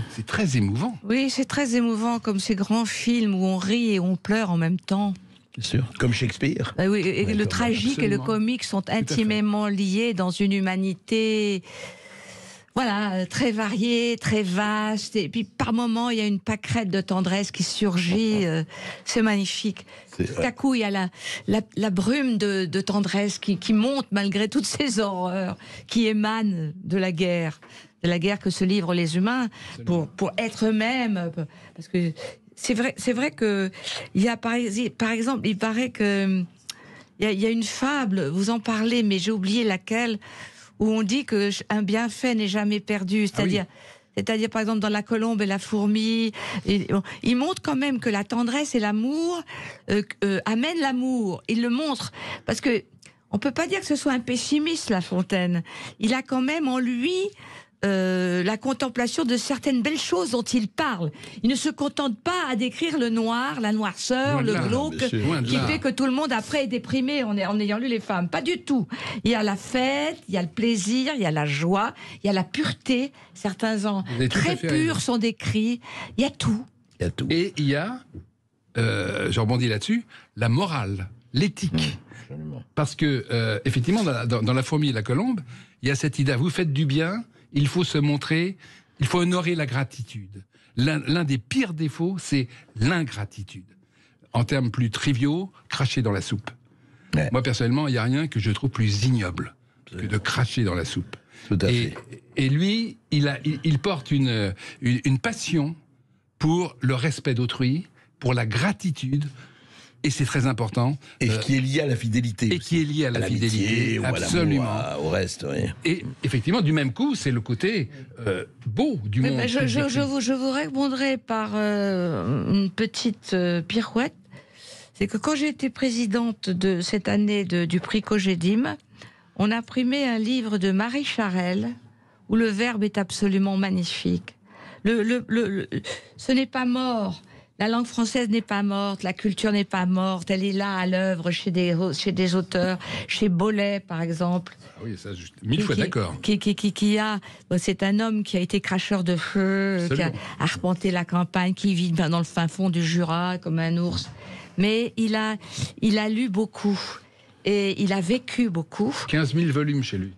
C'est très émouvant. Oui, c'est très émouvant, comme ces grands films où on rit et on pleure en même temps. Bien sûr, comme Shakespeare. Oui, et le tragique et le comique sont intimement liés dans une humanité, voilà, très variée, très vaste. Et puis par moments, il y a une pâquerette de tendresse qui surgit. C'est magnifique. Tout à coup, il y a la brume de tendresse qui monte malgré toutes ces horreurs qui émanent de la guerre que se livrent les humains pour être eux-mêmes. Parce que c'est vrai que il y a par exemple, il paraît que il y a une fable, vous en parlez, mais j'ai oublié laquelle, où on dit que un bienfait n'est jamais perdu, c'est-à-dire par exemple dans La Colombe et la Fourmi, il montre quand même que la tendresse et l'amour amènent l'amour. Il le montre parce que on peut pas dire que ce soit un pessimiste, La Fontaine. Il a quand même en lui la contemplation de certaines belles choses dont il parle. Il ne se contente pas à décrire le noir, la noirceur, le glauque, qui fait que tout le monde après est déprimé en ayant lu les femmes. Pas du tout. Il y a la fête, il y a le plaisir, il y a la joie, il y a la pureté. Certains ans très purs sont décrits. Il y a tout. Et il y a, je rebondis là-dessus, la morale, l'éthique. Parce que, effectivement, dans La Fourmi et la Colombe, il y a cette idée, vous faites du bien, il faut se montrer, il faut honorer la gratitude. L'un des pires défauts, c'est l'ingratitude. En termes plus triviaux, cracher dans la soupe. Ouais. Moi, personnellement, il n'y a rien que je trouve plus ignoble que de cracher dans la soupe. Tout à fait. Et lui, il porte une passion pour le respect d'autrui, pour la gratitude. Et c'est très important. Et qui est lié à la fidélité. Et qui est lié à la fidélité, absolument. Au reste, oui. Et effectivement, du même coup, c'est le côté beau du monde. Je vous répondrai par une petite pirouette. C'est que quand j'ai été présidente de cette année du prix Cogédim, on a primé un livre de Marie Charelle où le verbe est absolument magnifique. Ce n'est pas mort. La langue française n'est pas morte, la culture n'est pas morte, elle est là à l'œuvre chez des auteurs, chez Bollé par exemple. Ah oui, ça, mille fois d'accord. C'est un homme qui a été cracheur de feu, absolument, qui a arpenté la campagne, qui vit dans le fin fond du Jura comme un ours. Mais il a lu beaucoup et il a vécu beaucoup. 15 000 volumes chez lui.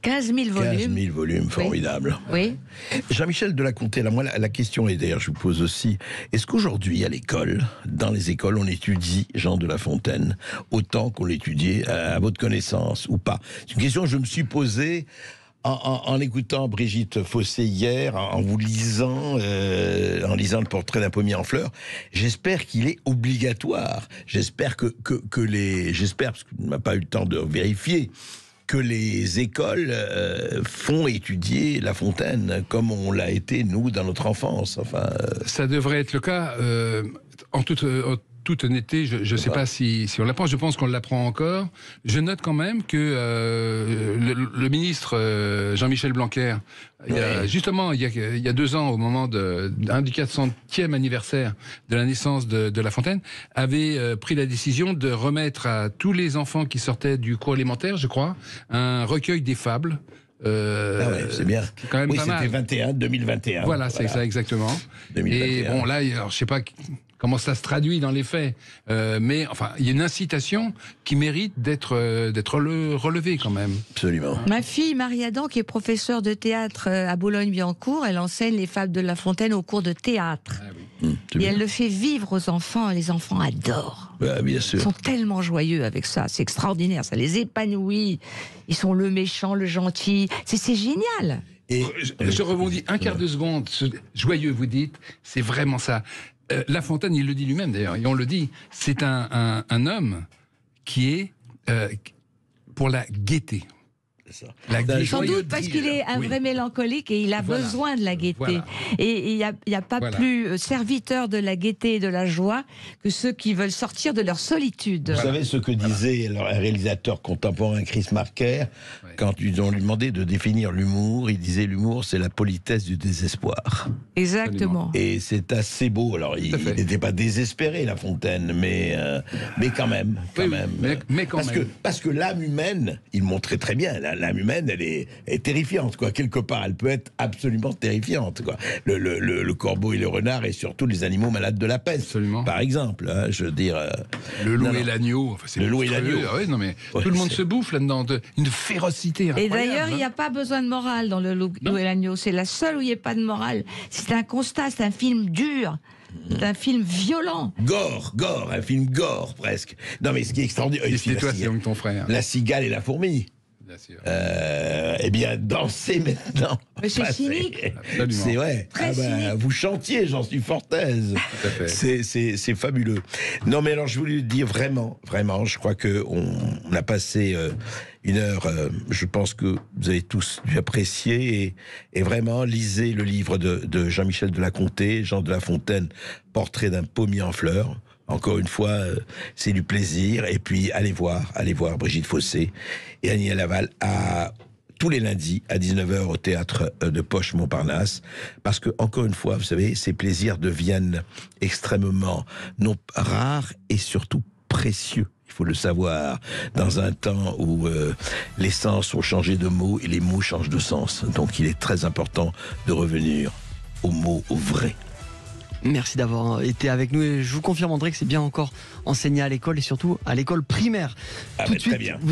15 000 volumes. 15 000 volumes, formidable. Oui. Jean-Michel Delaconté, là, moi, la question est, d'ailleurs, je vous pose aussi, est-ce qu'aujourd'hui, à l'école, dans les écoles, on étudie Jean de La Fontaine autant qu'on l'étudiait à votre connaissance ou pas? C'est une question que je me suis posée en écoutant Brigitte Fossé hier, en vous lisant, en lisant le portrait d'un pommier en fleurs. J'espère qu'il est obligatoire. J'espère j'espère, parce qu'on n'a pas eu le temps de vérifier, que les écoles font étudier La Fontaine comme on l'a été, nous, dans notre enfance. Enfin, ça devrait être le cas. En toute honnêteté, je ne sais pas si on l'apprend. Je pense qu'on l'apprend encore. Je note quand même que le ministre Jean-Michel Blanquer, il y a 2 ans, au moment du 400e anniversaire de la naissance de La Fontaine, avait pris la décision de remettre à tous les enfants qui sortaient du cours élémentaire, je crois, un recueil des fables. C'est bien. Quand même c'était 2021. Voilà, c'est ça exactement. 2021. Et bon, là, alors, je sais pas comment ça se traduit dans les faits, mais enfin, il y a une incitation qui mérite d'être relevée quand même. Absolument. Ma fille Marie-Adam, qui est professeure de théâtre à Boulogne-Billancourt, elle enseigne les fables de La Fontaine au cours de théâtre. Ah oui. Et elle le fait vivre aux enfants, et les enfants adorent. Bien sûr. Ils sont tellement joyeux avec ça, c'est extraordinaire, ça les épanouit. Ils sont le méchant, le gentil, c'est génial. Et je rebondis un quart de seconde, joyeux vous dites, c'est vraiment ça. La Fontaine, il le dit lui-même d'ailleurs, et on le dit, c'est un homme qui est pour la gaieté. ça. Sans doute parce qu'il est un vrai mélancolique et il a besoin de la gaieté. Voilà. Et il n'y a pas plus serviteur de la gaieté et de la joie que ceux qui veulent sortir de leur solitude. Vous savez ce que disait un réalisateur contemporain, Chris Marker, quand ils ont lui demandé de définir l'humour, il disait l'humour c'est la politesse du désespoir. Exactement. Et c'est assez beau. Alors il n'était pas désespéré, La Fontaine, mais quand même. Parce que l'âme humaine, il montrait très bien, l'âme humaine, elle est terrifiante, quoi. Quelque part, elle peut être absolument terrifiante, quoi. Le corbeau et le renard, et surtout les animaux malades de la peste, par exemple. Hein, je veux dire. Le loup et l'agneau. Enfin, le loup et l'agneau. Oui, non, mais tout le monde se bouffe là-dedans, une férocité incroyable. Et d'ailleurs, il n'y a pas besoin de morale dans le loup et l'agneau. C'est la seule où il n'y a pas de morale. C'est un constat, c'est un film dur. C'est un film violent. Gore, un film gore presque. Non mais ce qui est extraordinaire. C'est toi, c'est ton frère. La cigale et la fourmi. Bien sûr. Eh bien, dansez maintenant. Mais c'est cynique. C'est vrai. Vous chantiez, j'en suis fort aise. C'est fabuleux. Non, mais alors, je voulais dire vraiment, je crois qu'on a passé une heure. Je pense que vous avez tous dû apprécier et vraiment lisez le livre de Jean-Michel de La Comté, Jean de La Fontaine, Portrait d'un pommier en fleurs. Encore une fois, c'est du plaisir. Et puis, allez voir Brigitte Fossé et Annie Laval tous les lundis à 19h au théâtre de Poche Montparnasse. Parce que, encore une fois, vous savez, ces plaisirs deviennent extrêmement rares et surtout précieux. Il faut le savoir, dans un temps où les sens ont changé de mots et les mots changent de sens. Donc, il est très important de revenir aux mots, aux vrais. Merci d'avoir été avec nous et je vous confirme André que c'est bien encore enseigné à l'école et surtout à l'école primaire. Tout de suite, très bien.